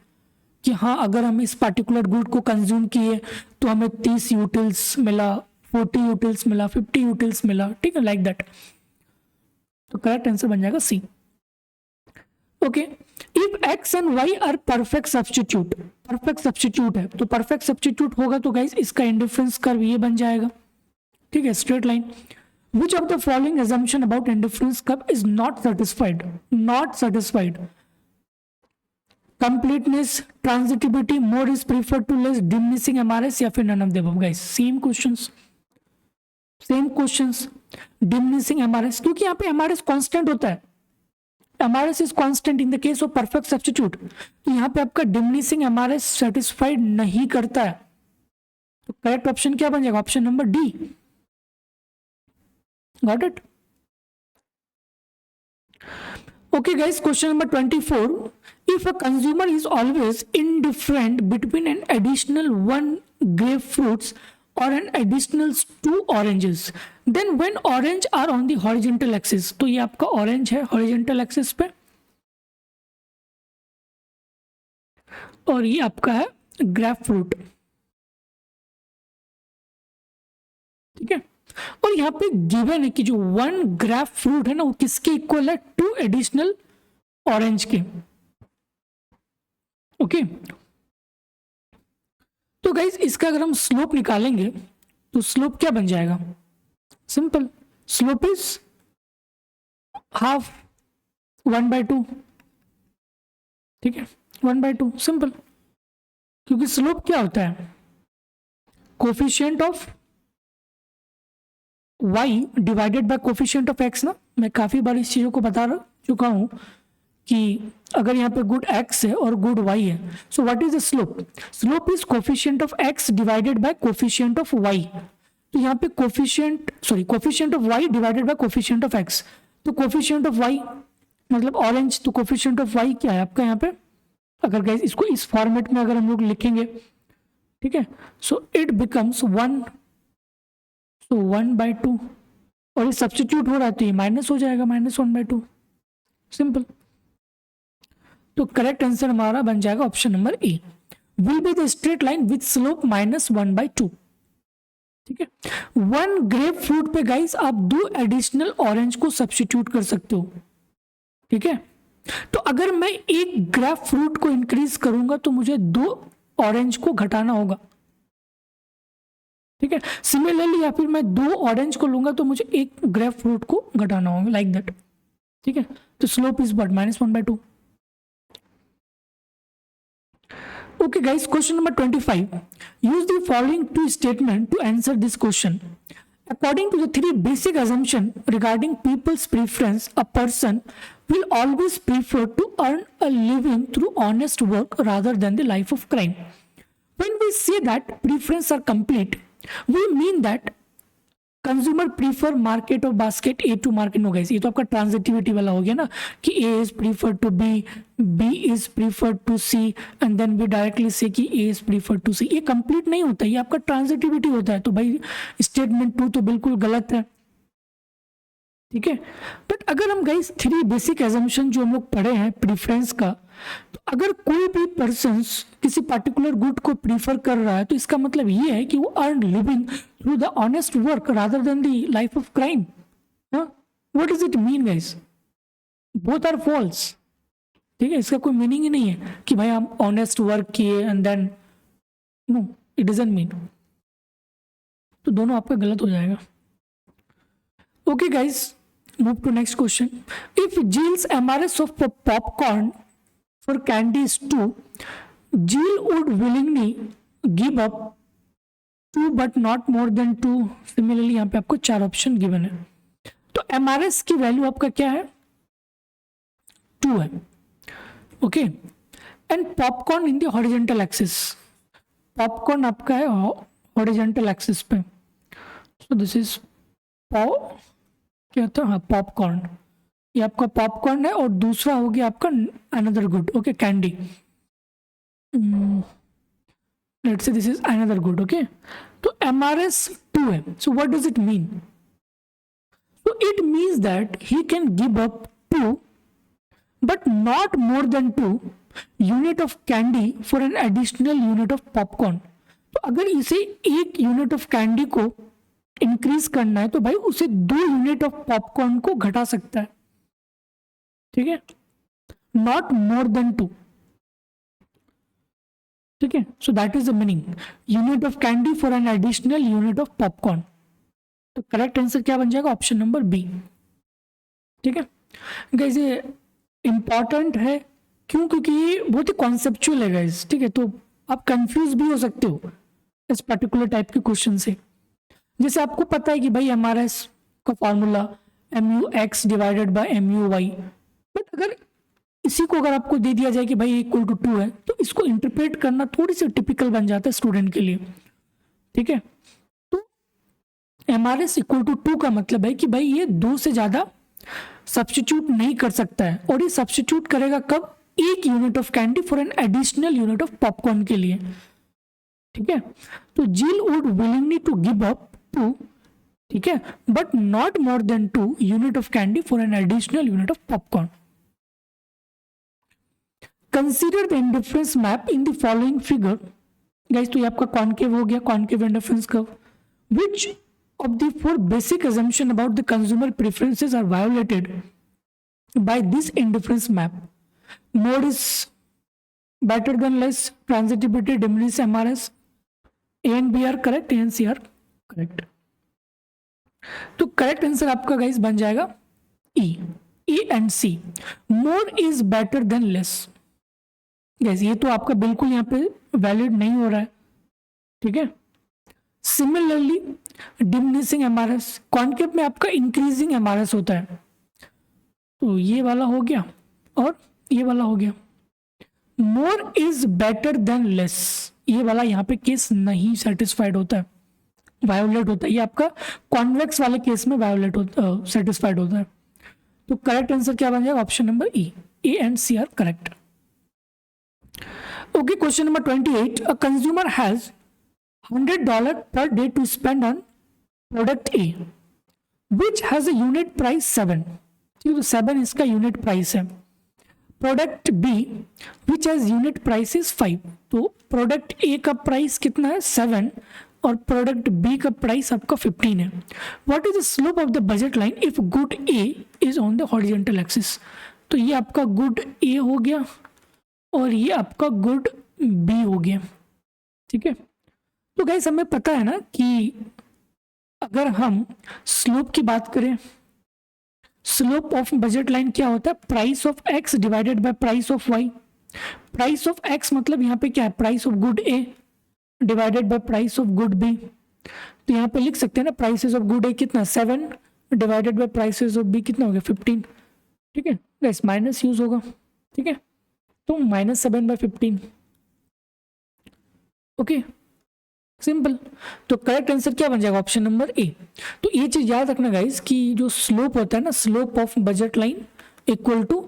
कि हाँ अगर हम इस पर्टिकुलर गुड को कंज्यूम किए तो हमें 30 यूटिल्स मिला, 40 यूटिल्स मिला, 50 यूटिल्स मिला। ठीक है, लाइक दैट। तो करेक्ट आंसर बन जाएगा C. Okay, if X and Y are perfect substitute, perfect substitute है तो परफेक्ट सब्स्टिट्यूट होगा तो गाइस इसका इंडिफरेंस कर्व ये बन जाएगा। ठीक है, straight line. Which of the following assumption about indifference curve is not satisfied? Not satisfied. Completeness, transitivity, more is preferred to less, diminishing MRS या फिर none of the above. Guys same questions, diminishing MRS, क्योंकि यहाँ पे MRS constant होता है। MRS is constant in the case of perfect substitute. तो यहाँ पे आपका डिमिनिशिंग एमआरएस सेटिस्फाइड नहीं करता है। तो करेक्ट ऑप्शन क्या बन जाएगा? Option number D. Got it? Okay guys, question number 24, if a consumer is always indifferent between an additional 1 grapefruits or an additional 2 oranges, then when orange are on the horizontal axis, तो ये आपका orange है horizontal axis पे और ये आपका है grapefruit। ठीक है, और यहाँ पे गिवन है कि जो 1 ग्रेप फ्रूट है ना वो किसके इक्वल है? 2 एडिशनल ऑरेंज के। ओके, तो गाइज इसका अगर हम स्लोप निकालेंगे तो स्लोप क्या बन जाएगा? Simple, slope is half 1/2। ठीक है, 1/2 सिंपल, क्योंकि स्लोप क्या होता है? Coefficient of y divided by coefficient of x ना। मैं काफी बार इस चीजों को बता चुका हूं कि अगर यहाँ पे गुड x है और गुड y है, so what is the slope? Slope is coefficient of x divided by coefficient of y। तो यहाँ पे coefficient of y divided by coefficient of x। तो कोफिशिएंट ऑफ y मतलब ऑरेंज, तो coefficient of y क्या है आपका यहाँ पे? अगर गाइस इसको इस फॉर्मेट में अगर हम लोग लिखेंगे, ठीक है, सो इट बिकम्स 1, तो 1/2। और ये सब्स्टिट्यूट हो रहा है तो ये माइनस हो जाएगा, -1/2, सिंपल। तो करेक्ट आंसर हमारा बन जाएगा option number A, will be the straight line with slope -1/2। ठीक है, 1 ग्रेप फ्रूट पे गाइस आप 2 एडिशनल ऑरेंज को सब्स्टिट्यूट कर सकते हो। ठीक है, तो अगर मैं 1 ग्रेप फ्रूट को इंक्रीज करूंगा तो मुझे 2 ऑरेंज को घटाना होगा। ठीक है, सिमिलरली या फिर मैं 2 ऑरेंज को लूंगा तो मुझे 1 ग्रेप फ्रूट को घटाना होगा, लाइक दैट। ठीक है, तो slope is what, -1/2। Okay guys, question number 25. Use the following 2 statements to answer this question. According to the 3 basic assumptions regarding people's preference, a person will always prefer to earn a living through honest work rather than the life of crime. When we say that preferences are complete, we mean that consumer prefer market और basket A to market हो गए। ये तो आपका transitivity वाला हो गया ना कि A is prefer to B, B is prefer to C, and then we directly say that A is prefer to C. ये कंप्लीट नहीं होता, ये आपका ट्रांजिटिविटी होता है। तो भाई स्टेटमेंट 2 तो बिल्कुल गलत है। ठीक है, बट अगर हम गाइस 3 बेसिक एजम्पशन जो हम लोग पढ़े हैं प्रीफरेंस का, तो अगर कोई भी पर्सन किसी पर्टिकुलर गुड को प्रीफर कर रहा है तो इसका मतलब ये है कि वो earn living through the honest work rather than the life of crime. What does it mean guys? Both are false. ठीक है, इसका कोई मीनिंग ही नहीं है कि भाई हम ऑनेस्ट वर्क किए and then, no, it doesn't mean. तो दोनों आपका गलत हो जाएगा। Okay guys, move to next question. If Jill's MRS of popcorn for candy is 2, Jill would willingly give up 2 but not more than 2. Similarly यहाँ पे आपको 4 ऑप्शन गिवन है। तो MRS की वैल्यू आपका क्या है? 2 है। Okay, and popcorn in the horizontal axis, popcorn आपका है हॉरिजेंटल एक्सिस पे। सो दिस इज क्या था, हाँ पॉपकॉर्न, ये आपका पॉपकॉर्न है और दूसरा हो गया आपका another good. Okay, candy, let's say this is another good. Okay, तो MRS 2 है। So what does it mean? So it means that he can give up 2 but not more than 2 unit of candy for an additional unit of popcorn. तो अगर इसे 1 unit of candy को increase करना है तो भाई उसे 2 यूनिट ऑफ पॉपकॉर्न को घटा सकता है। ठीक है, नॉट मोर देन 2। ठीक है, so that is the meaning, unit of candy for an additional unit of popcorn. तो करेक्ट आंसर क्या बन जाएगा? Option number B. ठीक है गाइस, ये इंपॉर्टेंट है क्यों? क्योंकि ये बहुत ही कॉन्सेप्चुअल है गाइस। ठीक है, तो आप कंफ्यूज भी हो सकते हो इस पर्टिकुलर टाइप के क्वेश्चन से। जैसे आपको पता है कि भाई MRS का formula MUX divided by MUY, but अगर इसी को अगर आपको दे दिया जाए कि भाई इक्वल टू 2 है तो इसको इंटरप्रेट करना थोड़ी सी टिपिकल बन जाता है स्टूडेंट के लिए। ठीक है, तो MRS इक्वल टू 2 का मतलब है कि भाई ये 2 से ज्यादा सब्स्टिट्यूट नहीं कर सकता है, और ये सब्स्टिट्यूट करेगा कब? 1 unit of candy for an additional unit of popcorn के लिए। ठीक है, तो Jill would willingly to give up 2, ठीक है, but not more than 2 unit of candy for an additional unit of popcorn. Consider the indifference map in the following figure. Guys, तो ये आपका कॉन्केव हो गया, concave indifference curve. Which of the 4 basic assumption about the consumer preferences are violated by this indifference map? More is better than less, transitivity, diminish MRS। A and B are correct, A and C are correct. तो correct answer आपका guys बन जाएगा E and C। More is better than less. Guys, ये तो आपका बिल्कुल यहाँ पे वैलिड नहीं हो रहा है। ठीक है, सिमिलरली डिमिनिशिंग MRS, कॉन्केव में आपका इंक्रीजिंग MRS होता है। तो ये वाला हो गया और ये वाला हो गया। मोर इज बेटर देन लेस, ये वाला यहाँ पे केस नहीं सेटिस्फाइड होता है, वायोलेट होता है। ये आपका कॉन्वेक्स वाले केस में वायोलेट होता, सेटिस्फाइड होता है। तो करेक्ट आंसर क्या बन जाएगा? Option number E, A and C are correct. Okay, question number 28। A consumer has $100 per day to spend on product A. Which has a unit price 7, ठीक है, तो 7 इसका यूनिट प्राइस है। Product B which has unit price is 5, तो product ए का price कितना है 7 और प्रोडक्ट बी का प्राइस आपका 15 है। What is the slope of the budget line if good A is on the horizontal axis, तो ये आपका गुड ए हो गया और ये आपका गुड बी हो गया, ठीक है। तो गाइस हमें पता है ना कि अगर हम स्लोप की बात करें, स्लोप ऑफ बजट लाइन क्या होता है, price of X divided by price of Y. Price of X मतलब यहाँ पे क्या है, price of good A divided by price of good B. तो यहाँ पे लिख सकते हैं ना, प्राइसेस ऑफ गुड ए कितना 7 divided by prices of B कितना हो गया 15, ठीक है। गाइस माइनस यूज होगा, ठीक है, तो -7/15, ओके, सिंपल। तो करेक्ट आंसर क्या बन जाएगा, ऑप्शन नंबर ए। तो ये चीज याद रखना गाइस कि जो स्लोप होता है ना, slope of budget line equal to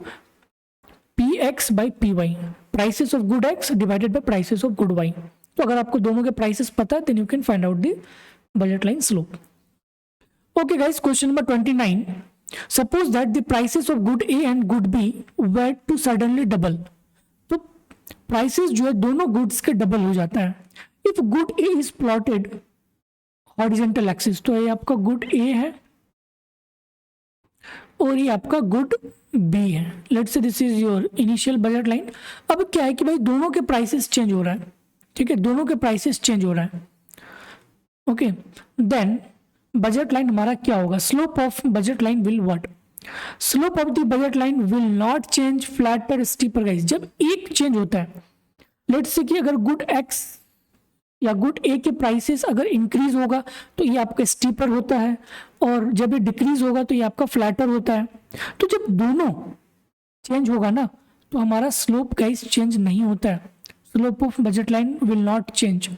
px/py, prices of good X divided by prices of good Y. तो अगर आपको दोनों के प्राइसेस पता है then you can find out the budget line slope. Okay guys, question number 29, suppose that the prices of good A and good B were to suddenly double, तो prices जो है दोनों गुड्स के डबल हो जाता है। If good A is plotted horizontal axis, तो ये आपका गुड ए है और ये आपका गुड बी है। Let's say this is your initial budget line. अब क्या है कि भाई दोनों के प्राइसेस चेंज हो रहा है, ठीक है, दोनों के प्राइसेस चेंज हो रहा है, ओके। देन बजट लाइन हमारा क्या होगा, slope of budget line will what, slope of the budget line will not change flatter steeper guys. जब एक चेंज होता है, लेट्स से कि अगर गुड एक्स या गुड ए के प्राइसेस अगर इंक्रीज होगा तो ये आपका स्टीपर होता है, और जब ये डिक्रीज होगा तो ये आपका फ्लैटर होता है। तो जब दोनों चेंज होगा ना तो हमारा स्लोप गाइस चेंज नहीं होता है, slope of budget line will not change.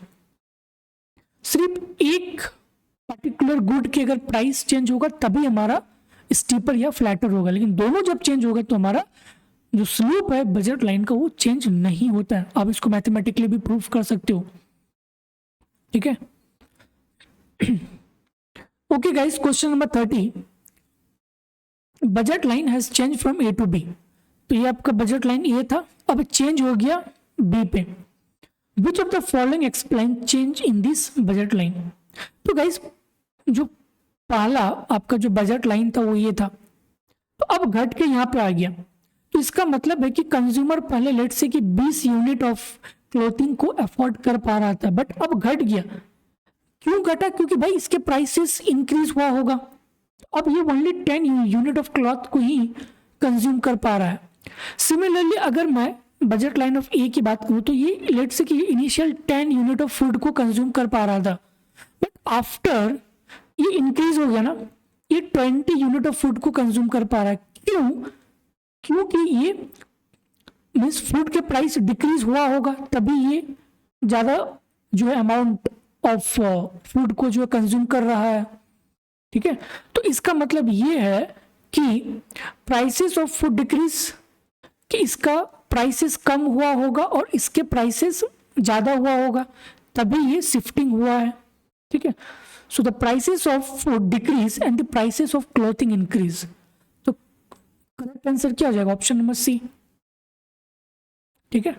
सिर्फ एक पर्टिकुलर गुड के अगर प्राइस चेंज होगा तभी हमारा स्टीपर या फ्लैटर होगा, लेकिन दोनों जब चेंज होगा तो हमारा जो स्लोप है बजट लाइन का वो चेंज नहीं होता है। आप इसको मैथमेटिकली भी प्रूफ कर सकते हो, ठीक है। Okay guys, question number 30, budget line has change from A to B, तो ये आपका बजट लाइन ए था, अब चेंज हो गया बी पे। विच of the following explain change in this budget line, तो गाइस जो पहला आपका जो बजट लाइन था वो ये था, तो अब घट के यहाँ पे आ गया, तो इसका मतलब है कि कंज्यूमर पहले लेट से कि 20 यूनिट ऑफ क्लोथिंग को अफोर्ड कर पा रहा था, बट अब घट गया। क्यों घटा, क्योंकि भाई इसके प्राइसेस इंक्रीज हुआ होगा, अब ये ओनली 10 यूनिट ऑफ क्लॉथ को ही कंज्यूम कर पा रहा है। सिमिलरली अगर मैं बजट लाइन ऑफ ए की बात करूं तो ये लेट से कि इनिशियल 10 यूनिट ऑफ फूड को कंज्यूम कर पा रहा था, बट आफ्टर ये इंक्रीज हो गया ना, ये 20 यूनिट ऑफ फूड को कंज्यूम कर पा रहा है। क्यों, क्योंकि ये मीन्स फूड के प्राइस डिक्रीज हुआ होगा तभी ये ज़्यादा जो है अमाउंट ऑफ फूड को जो है कंज्यूम कर रहा है, ठीक है। तो इसका मतलब ये है कि प्राइसेस ऑफ फूड डिक्रीज, कि इसका प्राइसेस कम हुआ होगा और इसके प्राइसेस ज़्यादा हुआ होगा तभी ये शिफ्टिंग हुआ है, ठीक है। So the prices of food decrease and the prices of clothing increase. तो करेक्ट आंसर क्या हो जाएगा, ऑप्शन नंबर सी, ठीक है।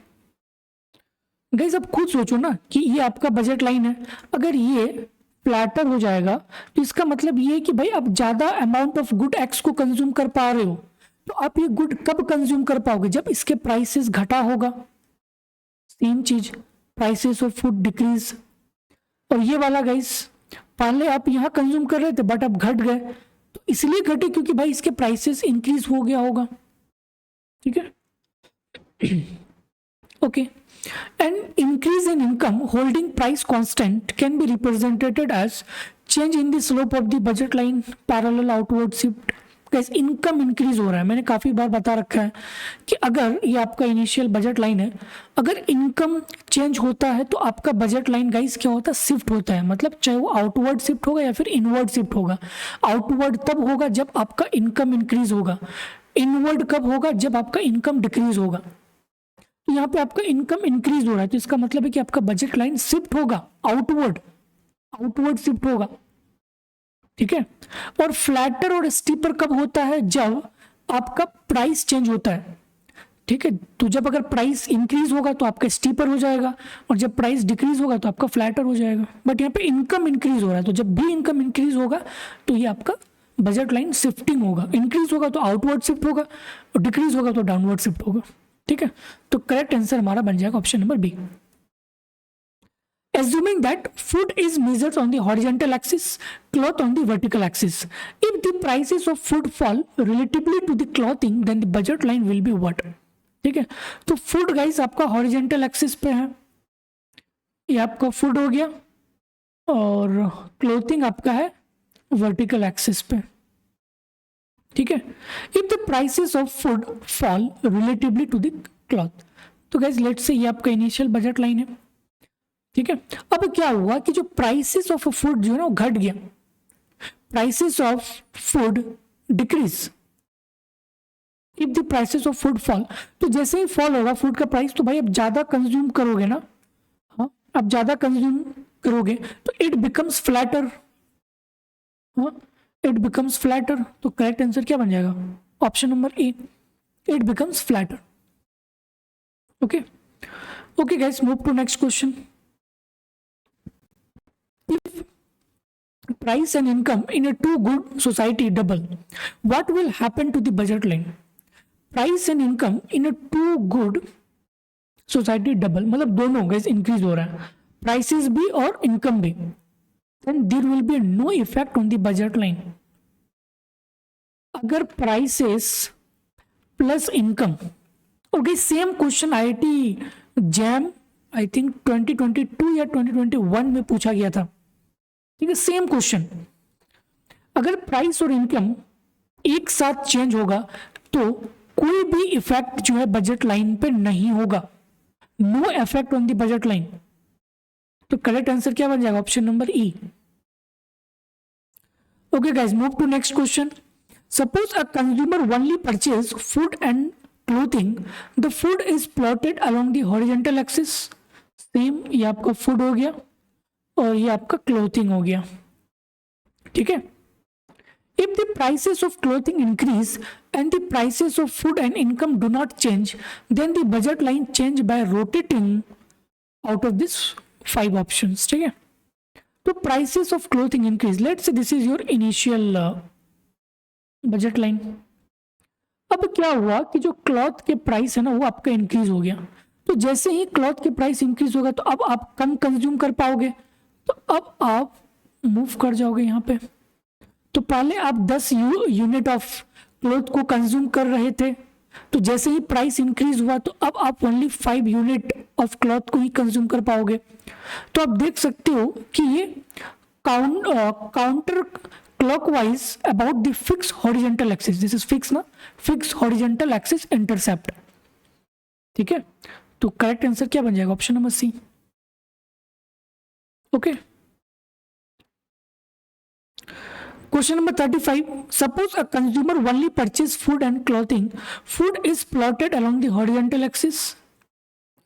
गाइस अब खुद सोचो ना कि ये आपका बजट लाइन है, अगर ये फ्लैटर हो जाएगा तो इसका मतलब ये है कि भाई आप ज्यादा अमाउंट ऑफ गुड एक्स को कंज्यूम कर पा रहे हो, तो आप ये गुड कब कंज्यूम कर पाओगे, जब इसके प्राइसेस घटा होगा। सेम चीज प्राइसेस ऑफ फूड डिक्रीज, और ये वाला गाइस पहले आप यहाँ कंज्यूम कर रहे थे बट अब घट गए, तो इसलिए घटे क्योंकि भाई इसके प्राइसेस इंक्रीज हो गया होगा, ठीक है। Okay, an increase in income holding price constant can be represented as change in the slope of the budget line parallel outward shift। कैसे इनकम इंक्रीज हो रहा है, मैंने काफी बार बता रखा है कि अगर ये आपका इनिशियल बजट लाइन है, अगर इनकम चेंज होता है तो आपका बजट लाइन गाइस क्या होता है, शिफ्ट होता है। मतलब चाहे वो आउटवर्ड शिफ्ट होगा या फिर इनवर्ड शिफ्ट होगा। आउटवर्ड तब होगा जब आपका इनकम इंक्रीज होगा, इनवर्ड कब होगा, जब आपका इनकम डिक्रीज होगा। तो यहाँ पे आपका इनकम इंक्रीज हो रहा है तो इसका मतलब है कि आपका बजट लाइन शिफ्ट होगा, आउटवर्ड शिफ्ट होगा। ठीक है। और फ्लैटर और स्टीपर कब होता है? जब आपका प्राइस चेंज होता है, ठीक है। तो जब अगर प्राइस इंक्रीज होगा तो आपका स्टीपर हो जाएगा, और जब प्राइस डिक्रीज होगा तो आपका फ्लैटर हो जाएगा। बट यहाँ पे इनकम इंक्रीज हो रहा है, तो जब भी इनकम इंक्रीज होगा तो ये आपका बजट लाइन शिफ्टिंग होगा। इंक्रीज होगा तो आउटवर्ड शिफ्ट होगा, और डिक्रीज होगा तो डाउनवर्ड शिफ्ट होगा, ठीक है। तो करेक्ट आंसर हमारा बन जाएगा option number B. Assuming that food is measured on the horizontal axis, cloth on the vertical axis. If the prices of food fall relatively to the clothing, then the budget line will be what? ठीक है। तो food guys आपका horizontal axis पे है, ये आपका food हो गया, और क्लोथिंग आपका है वर्टिकल एक्सिस पे, ठीक है। If the prices of food fall relatively to the cloth, तो गाइस लेट्स से ये आपका इनिशियल बजट लाइन है, ठीक है। अब क्या हुआ कि जो प्राइसेस ऑफ फूड जो है ना वो घट गया, prices of food decrease. If the prices of food fall, तो जैसे ही फॉल होगा फूड का प्राइस, तो भाई अब ज्यादा कंज्यूम करोगे ना, हाँ अब ज्यादा कंज्यूम करोगे तो इट बिकम्स फ्लैटर, हाँ इट बिकम्स फ्लैटर। तो करेक्ट आंसर क्या बन जाएगा? Option number A, it becomes flatter. Okay okay guys, move to next question. If price and income in a too good society double, what will happen to the budget line? Price and income in a too good society double, मतलब दोनों gas increase हो रहा है, prices भी और income भी, then there will be no effect on the budget line. अगर prices plus income, okay same question IIT jam I think 2022 या 2021 में पूछा गया था, ठीक है। सेम क्वेश्चन, अगर प्राइस और इनकम एक साथ चेंज होगा तो कोई भी इफेक्ट जो है बजट लाइन पे नहीं होगा, no effect on the budget line. तो करेक्ट आंसर क्या बन जाएगा? Option number E. Okay guys, move to next question. Suppose a consumer only purchase food and clothing, the food is plotted along the horizontal axis. Same, ये आपका food हो गया और ये आपका क्लोथिंग हो गया, ठीक है। If the prices of clothing increase and the prices of food and income do not change, then the budget line change by rotating out of this 5 options, ठीक है। तो prices of clothing increase, let's say this is your initial budget line. अब क्या हुआ कि जो cloth के price है ना वो आपका इंक्रीज हो गया, तो जैसे ही क्लॉथ के प्राइस इंक्रीज होगा तो अब आप कम कंज्यूम कर पाओगे, तो अब आप मूव कर जाओगे यहाँ पे। तो पहले आप 10 यूनिट ऑफ क्लॉथ को कंज्यूम कर रहे थे, तो जैसे ही प्राइस इंक्रीज हुआ तो अब आप ओनली 5 यूनिट ऑफ क्लॉथ को ही कंज्यूम कर पाओगे। तो आप देख सकते हो कि ये counter clockwise about the fix horizontal axis, this is fix ना, फिक्स हॉरिजॉन्टल एक्सिस इंटरसेप्ट, ठीक है। तो करेक्ट आंसर क्या बन जाएगा? Option number C. Okay, question number 35। Suppose a consumer only purchase food and clothing, food is plotted along the horizontal axis.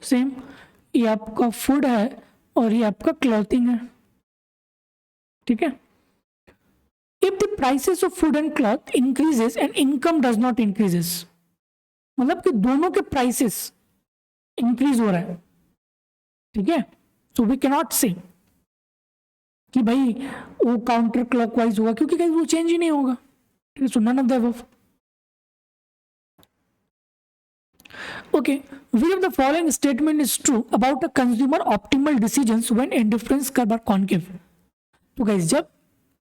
Same, ये आपका food है और ये आपका क्लॉथिंग है, ठीक है। If the prices of food and cloth increases and income does not increases, मतलब कि दोनों के प्राइसेस इंक्रीज हो रहा है, ठीक है। सो वी कैन नॉट से कि भाई वो काउंटर क्लॉकवाइज होगा, क्योंकि कहीं वो चेंज ही नहीं होगा, ठीक है। So none of the above. Okay, which of the following statement is true about a consumer optimal decisions when indifference curve are concave? तो गाइस जब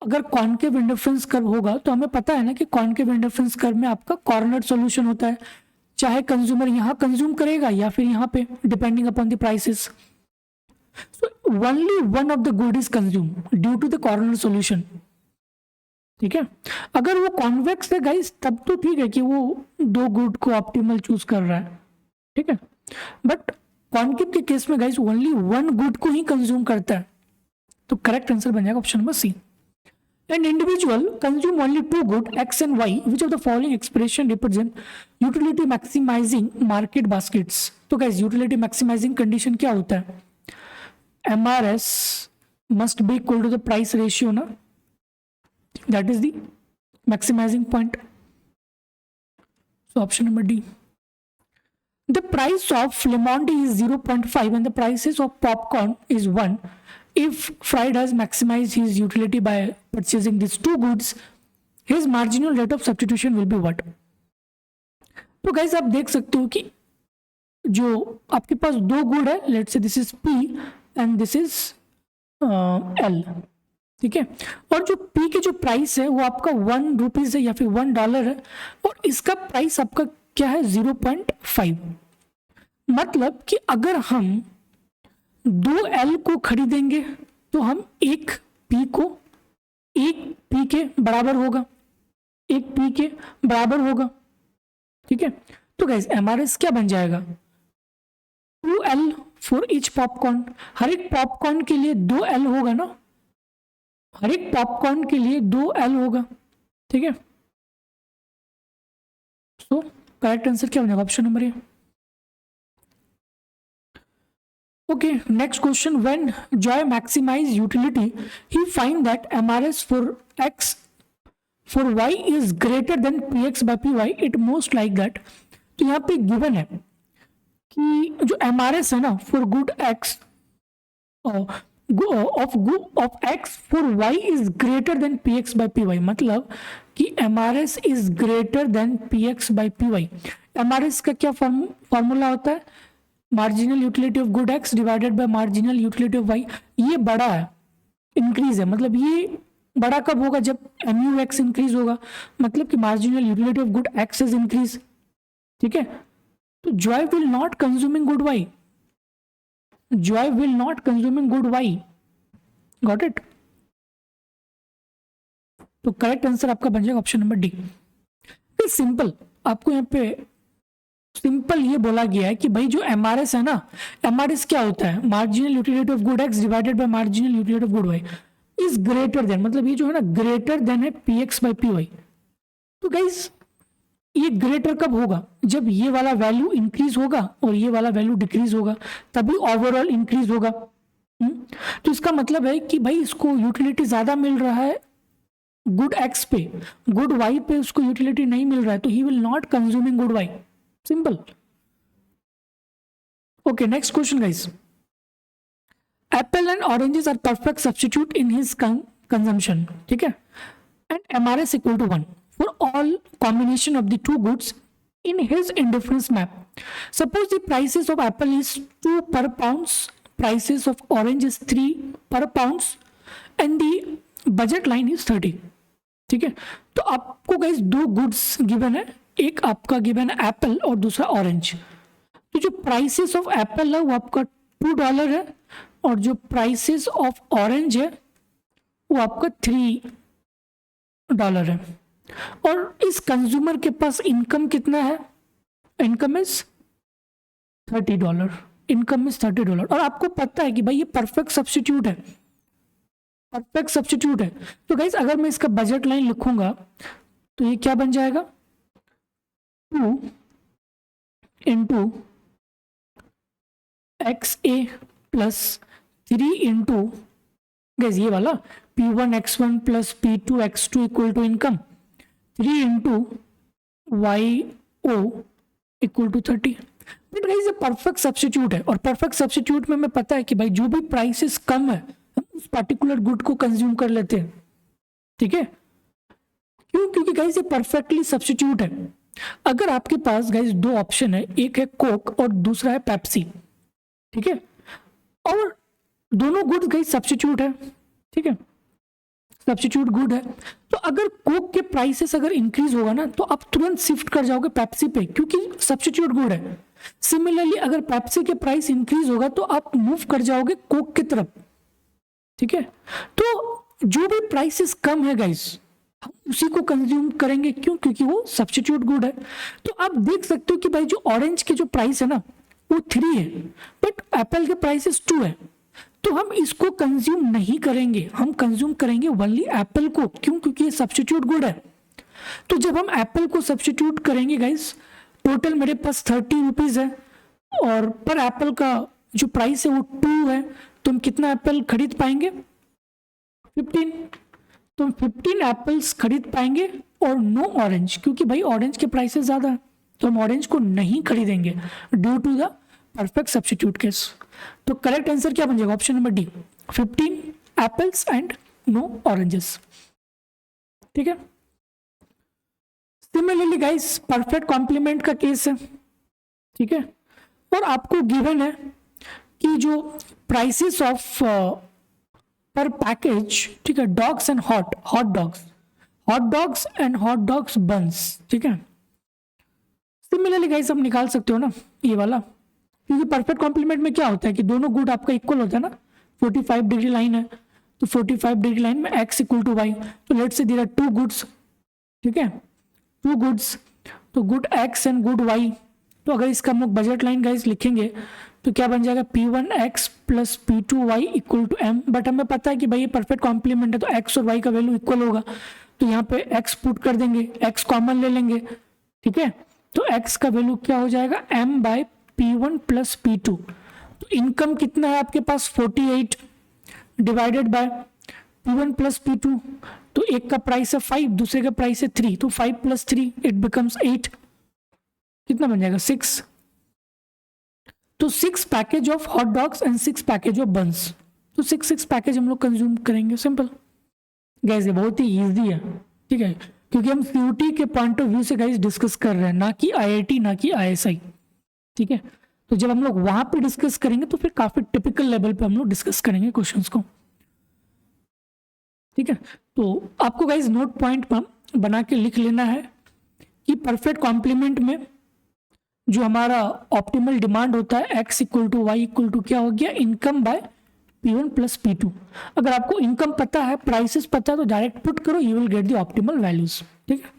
अगर कॉन्केव इंडिफरेंस कर्व होगा तो हमें पता है ना कि कॉन्केव इंडिफरेंस कर्व में आपका कॉर्नर सॉल्यूशन होता है, चाहे कंज्यूमर यहाँ कंज्यूम करेगा या फिर यहाँ पे, depending upon the prices. So only one of the good is consumed due to the corner solution, ठीक है। अगर वो कॉन्वेक्स है गाइस तब तो ठीक है कि वो 2 गुड को ऑप्टिमल चूज कर रहा है, ठीक है। बट कॉन्केव के केस में गाइस ओनली 1 गुड को ही कंज्यूम करता है, तो करेक्ट आंसर बन जाएगा option number C. An individual consume only 2 good X and Y. Which of the following expression represent utility maximizing market baskets? तो guys utility maximizing condition क्या होता है? MRS must be equal to the price ratio ना, that is the maximizing point. So option number D. The price of lemon tea is 0.5 and the prices of popcorn is 1. If Fried has maximized his utility by purchasing these two goods, his marginal rate of substitution will be what? तो guys आप देख सकते हो कि जो आपके पास दो good है, let's say this is P and this is L, ठीक है, और जो P की जो प्राइस है वो आपका 1 रुपीज है या फिर $1 है और इसका प्राइस आपका क्या है 0.5। मतलब कि अगर हम 2 L को खरीदेंगे तो हम एक P के बराबर होगा, एक P के बराबर होगा, ठीक है। तो गाइस MRS क्या बन जाएगा 2L फॉर ईच पॉपकॉर्न, हर एक पॉपकॉर्न के लिए 2L होगा ना, हर एक पॉपकॉर्न के लिए 2L होगा, ठीक है। सो करेक्ट आंसर क्या बनेगा option number A. Okay, next question. When Joy maximize utility, he find that MRS for Y is greater than PX by PY. It most like that. तो यहाँ पे given है कि जो MRS है ना for good X of X for Y is greater than PX by PY. मतलब कि MRS is greater than PX by PY. MRS का क्या फॉर्मूला होता है? Marginal utility of good X divided by marginal utility of Y. ये बड़ा है, increase है, मतलब ये बड़ा कब होगा जब mu x इंक्रीज होगा, मतलब कि marginal utility of good X is increase, ठीक है। तो Joy will not consuming good Y, Joy will not consuming good Y, got it. तो करेक्ट आंसर आपका बन जाएगा ऑप्शन नंबर डी। सिंपल, आपको यहाँ पे सिंपल ये बोला गया है कि भाई जो MRS है ना, MRS क्या होता है marginal utility of good X divided by marginal utility of good Y is greater than, मतलब ये जो है ना ग्रेटर देन है PX बाय PY। तो गाइस ये ग्रेटर कब होगा जब ये वाला वैल्यू इंक्रीज होगा और ये वाला वैल्यू डिक्रीज होगा, तभी ओवरऑल इंक्रीज होगा। तो इसका मतलब है कि भाई इसको यूटिलिटी ज्यादा मिल रहा है गुड एक्स पे, गुड वाई पे उसको यूटिलिटी नहीं मिल रहा है, तो he will not consuming good Y. Simple. Okay, next question guys. Apple and oranges are perfect substitute in his consumption, ठीक है, and MRS equal to 1 for all combination of the two goods in his indifference map. Suppose the prices of apple is 2 per pounds, prices of orange is 3 per pounds and the budget line is 30, ठीक है। तो आपको guys दो goods given है, एक आपका given है Apple और दूसरा ऑरेंज। तो जो प्राइसेस ऑफ एप्पल है वो आपका $2 है और जो प्राइसेस ऑफ ऑरेंज है वो आपका $3 है। और इस कंज्यूमर के पास इनकम कितना है, इनकम इज $30, इनकम इज $30। और आपको पता है कि भाई ये परफेक्ट सब्स्टिट्यूट है, परफेक्ट सब्स्टिट्यूट है। तो गाइस अगर मैं इसका बजट लाइन लिखूंगा तो ये क्या बन जाएगा 2 into XA plus 3 into guys ये वाला P1 X1 plus P2 X2 equal to income 3 into YO equal to 30। But guys ये परफेक्ट सब्स्टिट्यूट है और परफेक्ट सब्स्टिट्यूट में हमें पता है कि भाई जो भी प्राइसेस कम है हम उस पर्टिकुलर गुड को कंज्यूम कर लेते हैं, ठीक है। क्यों? क्योंकि गाइस ये परफेक्टली सब्स्टिट्यूट है। अगर आपके पास गाइस दो ऑप्शन है, एक है कोक और दूसरा है पेप्सी, ठीक है, और दोनों गुड गाइस सब्स्टिट्यूट है, ठीक है, सब्स्टिट्यूट गुड है। तो अगर कोक के प्राइसेस अगर इंक्रीज होगा ना तो आप तुरंत शिफ्ट कर जाओगे पेप्सी पे क्योंकि सब्स्टिट्यूट गुड है। सिमिलरली अगर पेप्सी के प्राइस इंक्रीज होगा तो आप मूव कर जाओगे कोक की तरफ, ठीक है। तो जो भी प्राइसेस कम है गाइस हम उसी को कंज्यूम करेंगे, क्यों? क्योंकि वो सब्स्टिट्यूट गुड है। तो आप देख सकते हो कि भाई जो ऑरेंज के जो प्राइस है ना वो 3 है बट एप्पल के प्राइसेस 2 है, तो हम इसको कंज्यूम नहीं करेंगे, हम कंज्यूम करेंगे ओनली एप्पल को। क्यों? क्योंकि ये सब्स्टिट्यूट गुड है। तो जब हम एप्पल को सब्स्टिट्यूट करेंगे गाइस टोटल मेरे पास 30 रुपीज है और पर एप्पल का जो प्राइस है वो 2 है, तो हम कितना एप्पल खरीद पाएंगे 15। तो हम 15 एप्पल्स खरीद पाएंगे और नो ऑरेंज, क्योंकि भाई ऑरेंज के प्राइसेस ज़्यादा है तो हम ऑरेंज को नहीं खरीदेंगे due to the perfect substitute case. तो करेक्ट आंसर क्या बन जाएगा? Option number D, 15 apples and no oranges. ठीक है। सिमिलरली गाइस परफेक्ट कॉम्प्लीमेंट का केस है, ठीक है, और आपको गिवन है कि जो प्राइसेस ऑफ पर पैकेज, ठीक है, dogs and hot dogs and hot dogs buns, ठीक है। सिमिलरली गाइस आप निकाल सकते हो ना ये वाला, क्योंकि परफेक्ट कॉम्प्लीमेंट में क्या होता है कि दोनों गुड आपका इक्वल होता है ना, 45 डिग्री लाइन है तो 45 डिग्री लाइन में x इक्वल टू वाई, तो let's say there are two goods, ठीक है, टू गुड्स, तो good x and good y। तो अगर इसका हम लोग बजट लाइन गाइस लिखेंगे तो क्या बन जाएगा? P1x plus P2y equal to m। But हमें पता है कि भाई ये परफेक्ट कॉम्प्लीमेंट है तो x और y का वैल्यू इक्वल होगा, तो यहाँ पे x पुट कर देंगे, x कॉमन ले लेंगे, ठीक है, तो x का वैल्यू क्या हो जाएगा? m by P1 plus P2। तो इनकम कितना है आपके पास? 48 divided by P1 plus P2, तो एक का प्राइस है 5, दूसरे का प्राइस है 3, तो 5 प्लस 3 इट बिकम्स 8, कितना बन जाएगा? 6। तो 6 package of hot dogs and 6 package of buns, तो 6 पैकेज हम लोग कंज्यूम करेंगे। सिंपल गाइस, ये बहुत ही इजी है, ठीक है, क्योंकि हम सीयूटी के पॉइंट ऑफ व्यू से गाइस डिस्कस कर रहे हैं, ना कि आईआईटी ना कि आईएसआई, ठीक है। तो जब हम लोग वहां पे डिस्कस करेंगे तो फिर काफी टिपिकल लेवल पे हम लोग डिस्कस करेंगे क्वेश्चंस को, ठीक है। तो आपको गाइस नोट पॉइंट बना के लिख लेना है कि परफेक्ट कॉम्प्लीमेंट में जो हमारा ऑप्टिमल डिमांड होता है x equal to Y equal to क्या हो गया? Income by P1 plus P2। अगर आपको इनकम पता है, प्राइसेस पता है, तो डायरेक्ट पुट करो, you will get the optimal values, ठीक है।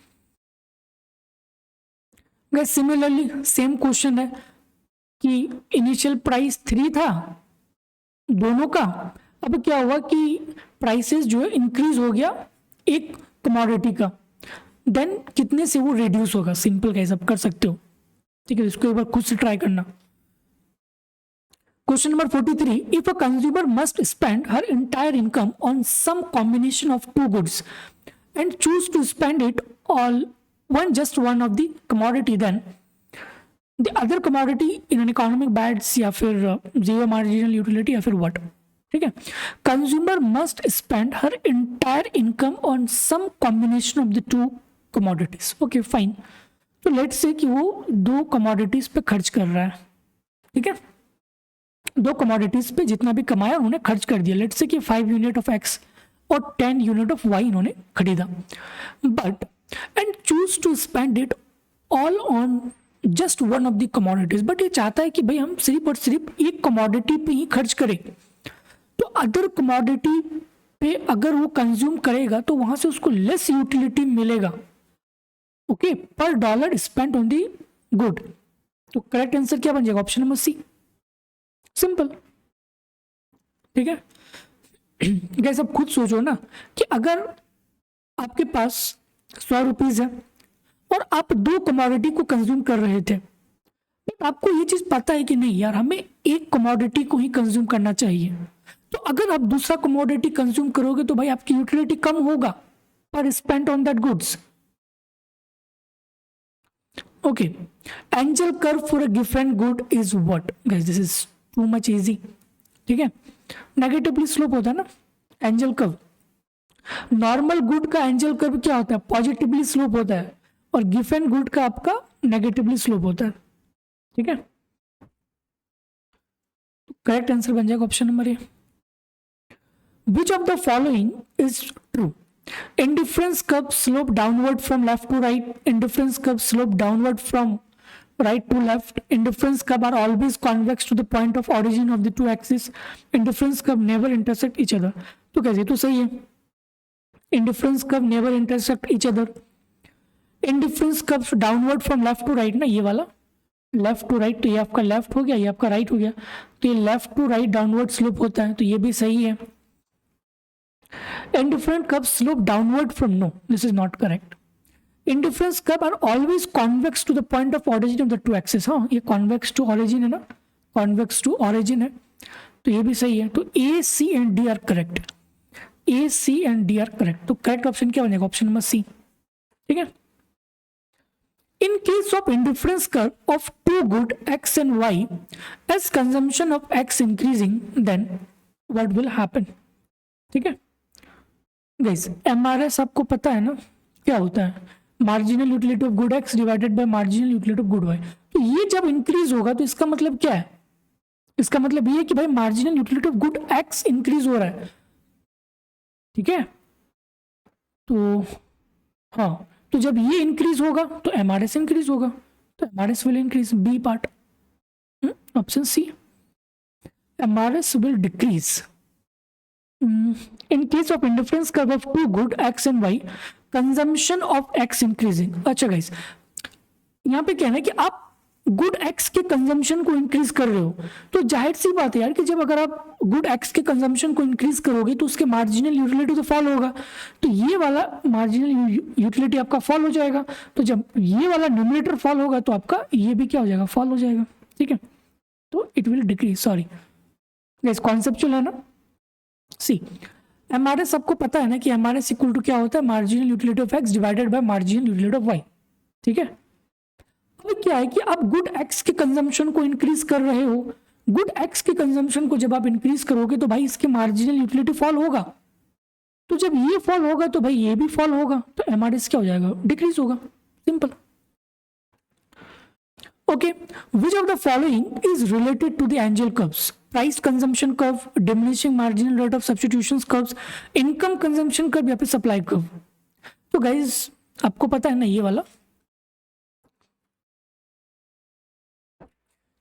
गाइस सिमिलरली सेम क्वेश्चन है कि इनिशियल प्राइस 3 था दोनों का, अब क्या हुआ कि प्राइसेस जो है इंक्रीज हो गया एक कमोडिटी का, देन कितने से वो रिड्यूस होगा? सिंपल गाइस आप कर सकते हो, ठीक है, इसको एक बार खुद से ट्राई करना। Question number 43, if a consumer must spend her entire income on some combination of two goods and choose to spend it all just one of the commodity, then the other commodity in an economic bias या फिर zero marginal utility या फिर what, ठीक है। Consumer must spend her entire income on some combination of the two commodities, okay fine. तो let's say कि वो दो कमोडिटीज पे खर्च कर रहा है, ठीक है, दो कमोडिटीज पे जितना भी कमाया उन्होंने खर्च कर दिया। लेट्स से कि 5 यूनिट ऑफ x और 10 यूनिट ऑफ y इन्होंने खरीदा, but and choose to spend it all on just one of the commodities. But ये चाहता है कि भाई हम सिर्फ और सिर्फ एक कमोडिटी पे ही खर्च करें, तो अदर कमोडिटी पे अगर वो कंज्यूम करेगा तो वहां से उसको लेस यूटिलिटी मिलेगा, ओके, पर dollar spend on the good. तो करेक्ट आंसर क्या बन जाएगा? ऑप्शन नंबर सी, सिंपल, ठीक है। गाइस अब खुद सोचो ना कि अगर आपके पास 100 रुपीज है और आप दो कमोडिटी को कंज्यूम कर रहे थे, बट आपको ये चीज पता है कि नहीं यार हमें एक कमोडिटी को ही कंज्यूम करना चाहिए, तो अगर आप दूसरा कमोडिटी कंज्यूम करोगे तो भाई आपकी यूटिलिटी कम होगा पर spend on that goods, okay. Angel curve for a given good is what? Guys this is too much easy, ठीक है। नेगेटिवली स्लोप होता है ना एंजल कर्व, नॉर्मल गुड का एंजल कर्व क्या होता है? पॉजिटिवली स्लोप होता है, और गिवन गुड का आपका नेगेटिवली स्लोप होता है, ठीक है। करेक्ट आंसर बन जाएगा option number A. Which of the following is true? Indifference curve slope downward from left to right, indifference curve slope downward from right to left, indifference curve are always convex to the point of origin of the two axes, indifference curve never intersect each other। तो कैसे? तो सही है, indifference curve never intersect each other, indifference curve downward from left to right ना, ये वाला left to right, तो ये आपका लेफ्ट हो गया, ये आपका राइट हो गया, तो ये left to right downward slope होता है, तो ये भी सही है। indifferent curve slope downward from, no, this is not correct। Indifference curve are always convex to the point of origin of the two axis, हाँ ये कॉन्वेक्स टू ऑरिजिन है ना, कॉन्वेक्स टू ऑरिजिन है, तो ये भी सही है। तो A C and D are correct. A, C and D are correct. तो करेक्ट ऑप्शन क्या बनेगा? Option number C. ठीक है। In case of indifference curve of two good x and y, as consumption of x increasing, then what will happen? ठीक है guys, MRS आपको पता है ना क्या होता है? Marginal utility of good x divided by marginal utility of good y। तो ये जब इंक्रीज होगा तो इसका मतलब क्या है? इसका मतलब ये है कि भाई marginal utility of good x increase हो रहा है। ठीक है, तो हाँ, तो जब ये इंक्रीज होगा तो MRS इंक्रीज होगा, तो MRS will increase. B part, option C, MRS will decrease in case of indifference curve of two good x and y, consumption of x increasing. अच्छा गाइस, यहाँ पे क्या है कि आप गुड x के कंजम्पशन को इंक्रीज कर रहे हो, तो जाहिर सी बात है यार कि जब अगर आप गुड x के कंजम्पशन को इंक्रीज करोगे तो उसके मार्जिनल यूटिलिटी तो फॉल होगा, तो ये वाला मार्जिनल यूटिलिटी आपका फॉल हो जाएगा। तो जब ये वाला न्यूमरेटर फॉल होगा तो आपका ये भी क्या हो जाएगा? फॉल हो जाएगा। ठीक है, तो it will decrease. Sorry guys, conceptual है ना। सी, MRS आपको पता है ना कि MRS इक्वल टू क्या होता है? Marginal utility of x divided by marginal utility of y। ठीक है, अब क्या है कि आप गुड x के कंजम्पशन को इंक्रीज कर रहे हो, गुड x के कंजम्पशन को जब आप इंक्रीज करोगे तो भाई इसके मार्जिनल यूटिलिटी फॉल होगा, तो जब ये फॉल होगा तो भाई ये भी फॉल होगा, तो MRS क्या हो जाएगा? डिक्रीज होगा। Simple. Okay, which of the following is related to the Engel curves? Price consumption curve, diminishing marginal rate of substitutions curves, income consumption curve या फिर सप्लाई कर्व। तो गाइस आपको पता है ना ये वाला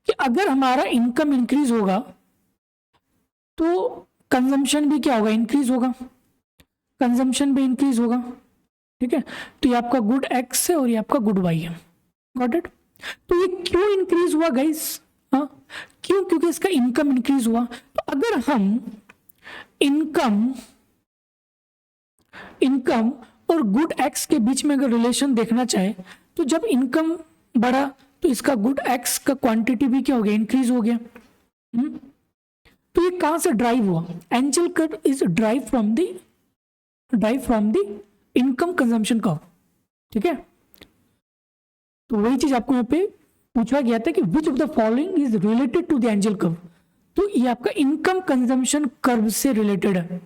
कि अगर हमारा इनकम इंक्रीज होगा तो कंजम्पशन भी क्या होगा? इंक्रीज होगा, कंजम्पशन भी इंक्रीज होगा। ठीक है, तो ये आपका गुड x है और ये आपका गुड y है। Got it? तो ये क्यों इंक्रीज हुआ गाइस? हाँ, क्यों? क्योंकि इसका इनकम इंक्रीज हुआ। तो अगर हम इनकम और गुड x के बीच में अगर रिलेशन देखना चाहे तो जब इनकम बढ़ा तो इसका गुड x का क्वांटिटी भी क्या हो गया? इंक्रीज हो गया। तो ये कहां से ड्राइव हुआ? Angel curve is drive from the income consumption curve. ठीक है, तो वही चीज आपको यहाँ पे पूछा गया था कि which of the following is related to the Engel curve. तो ये आपका इनकम कंजम्पशन कर्व से रिलेटेड है।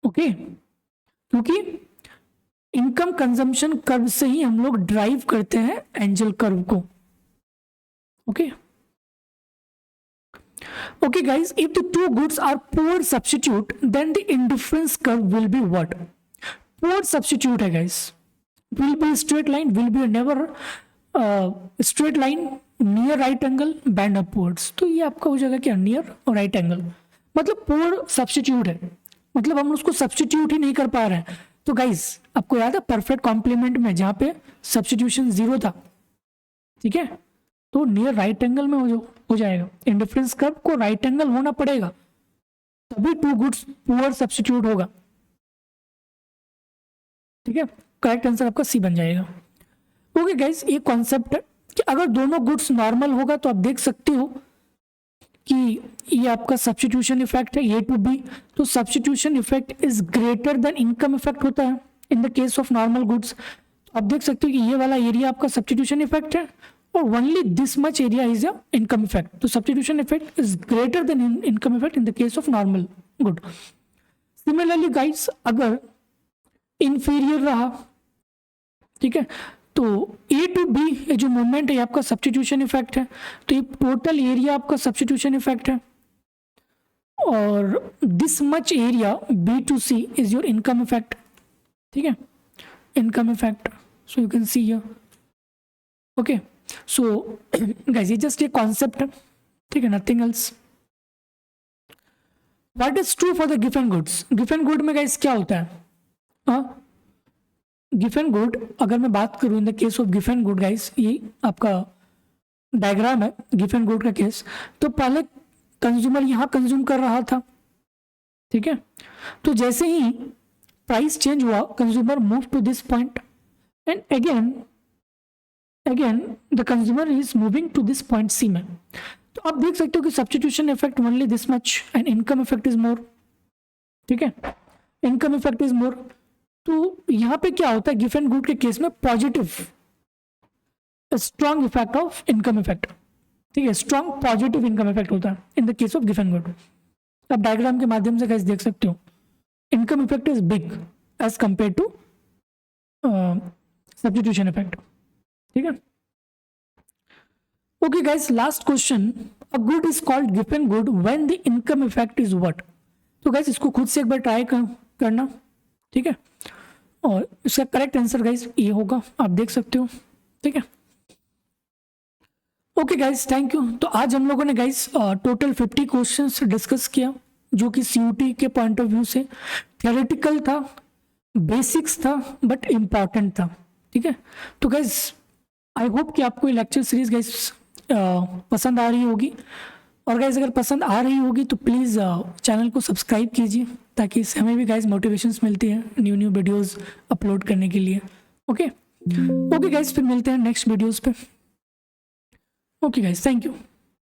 ओके, क्योंकि इनकम कंजम्पशन कर्व से ही हम लोग ड्राइव करते हैं एंजल कर्व को। Okay okay guys, if the two goods are poor substitute, then the indifference curve will be what? Poor substitute है guys, will be a straight line, will be a never straight line, near right angle, bend upwards। तो ये आपका हो जाएगा क्या? Near और right angle. मतलब पोर substitute है, मतलब हम उसको सब्स्टिट्यूट ही नहीं कर पा रहे हैं। तो गाइस आपको याद है परफेक्ट कॉम्प्लीमेंट में जहां पे सब्स्टिट्यूशन 0 था, ठीक है, तो नियर राइट एंगल में हो जाएगा। इंडिफरेंस कर्व को राइट एंगल होना पड़ेगा तभी टू गुड्स पुअर सब्स्टिट्यूट होगा। ठीक है, करेक्ट आंसर आपका सी बन जाएगा। ओके गाइस, ये कॉन्सेप्ट है कि अगर दोनों गुड्स नॉर्मल होगा तो आप देख सकते हो कि ये आपका सब्स्टिट्यूशन इफेक्ट है ए टू बी, तो substitution effect is greater than income effect होता है in the case of normal goods. आप देख सकते हो कि ये वाला एरिया आपका सब्स्टिट्यूशन इफेक्ट है और only this much area is a income effect. तो substitution effect is greater than income effect in the case of normal good. Similarly guys, अगर इंफीरियर रहा, ठीक है, तो ए टू बी ये जो मूवमेंट है ये आपका सब्स्टिट्यूशन इफेक्ट है, तो ये टोटल एरिया आपका सब्स्टिट्यूशन इफेक्ट है और this much area B to C is your income effect. ठीक है, income effect, so you can see here. Okay, so guys ये जस्ट ये कॉन्सेप्ट है, ठीक है, nothing else. What is true for the given goods? Given good में guys क्या होता है? हाँ, गिवन गुड, अगर मैं बात करूं इन the case of given good guys, ये आपका डायग्राम है गिवन गुड का केस। तो पहले कंज्यूमर यहां कंज्यूम कर रहा था, ठीक है, तो जैसे ही प्राइस चेंज हुआ consumer move to this point and again the consumer is moving to this point C में। तो आप देख सकते हो कि substitution effect only this much and income effect is more. ठीक है, इनकम इफेक्ट इज मोर। तो यहाँ पे क्या होता है गिफ एंड गुड के केस में, positive strong effect of income effect, ठीक है, स्ट्रॉन्ग पॉजिटिव इनकम इफेक्ट होता है इन द केस ऑफ गिफ एंड गुड। आप डायग्राम के माध्यम से गाइस देख सकते हो, income effect is big as compared to substitution effect, ठीक है। Okay guys, last question, a good is called गिफ and good when the income effect is what. तो गाइस इसको खुद से एक बार ट्राई करना, ठीक है, और इसका करेक्ट आंसर गाइस ये होगा, आप देख सकते हो, ठीक है। Okay guys, thank you. तो आज हम लोगों ने गाइस टोटल 50 क्वेश्चंस डिस्कस किया, जो कि सीयूटी के पॉइंट ऑफ व्यू से थियोरेटिकल था, बेसिक्स था, बट इम्पॉर्टेंट था, ठीक है। तो गाइस आई होप कि आपको ये लेक्चर सीरीज गाइस पसंद आ रही होगी, और गाइस अगर पसंद आ रही होगी तो प्लीज़ चैनल को सब्सक्राइब कीजिए, ताकि इससे हमें भी गाइस मोटिवेशंस मिलती है न्यू वीडियोस अपलोड करने के लिए। ओके गाइस, फिर मिलते हैं नेक्स्ट वीडियोस पे। Okay guys, thank you.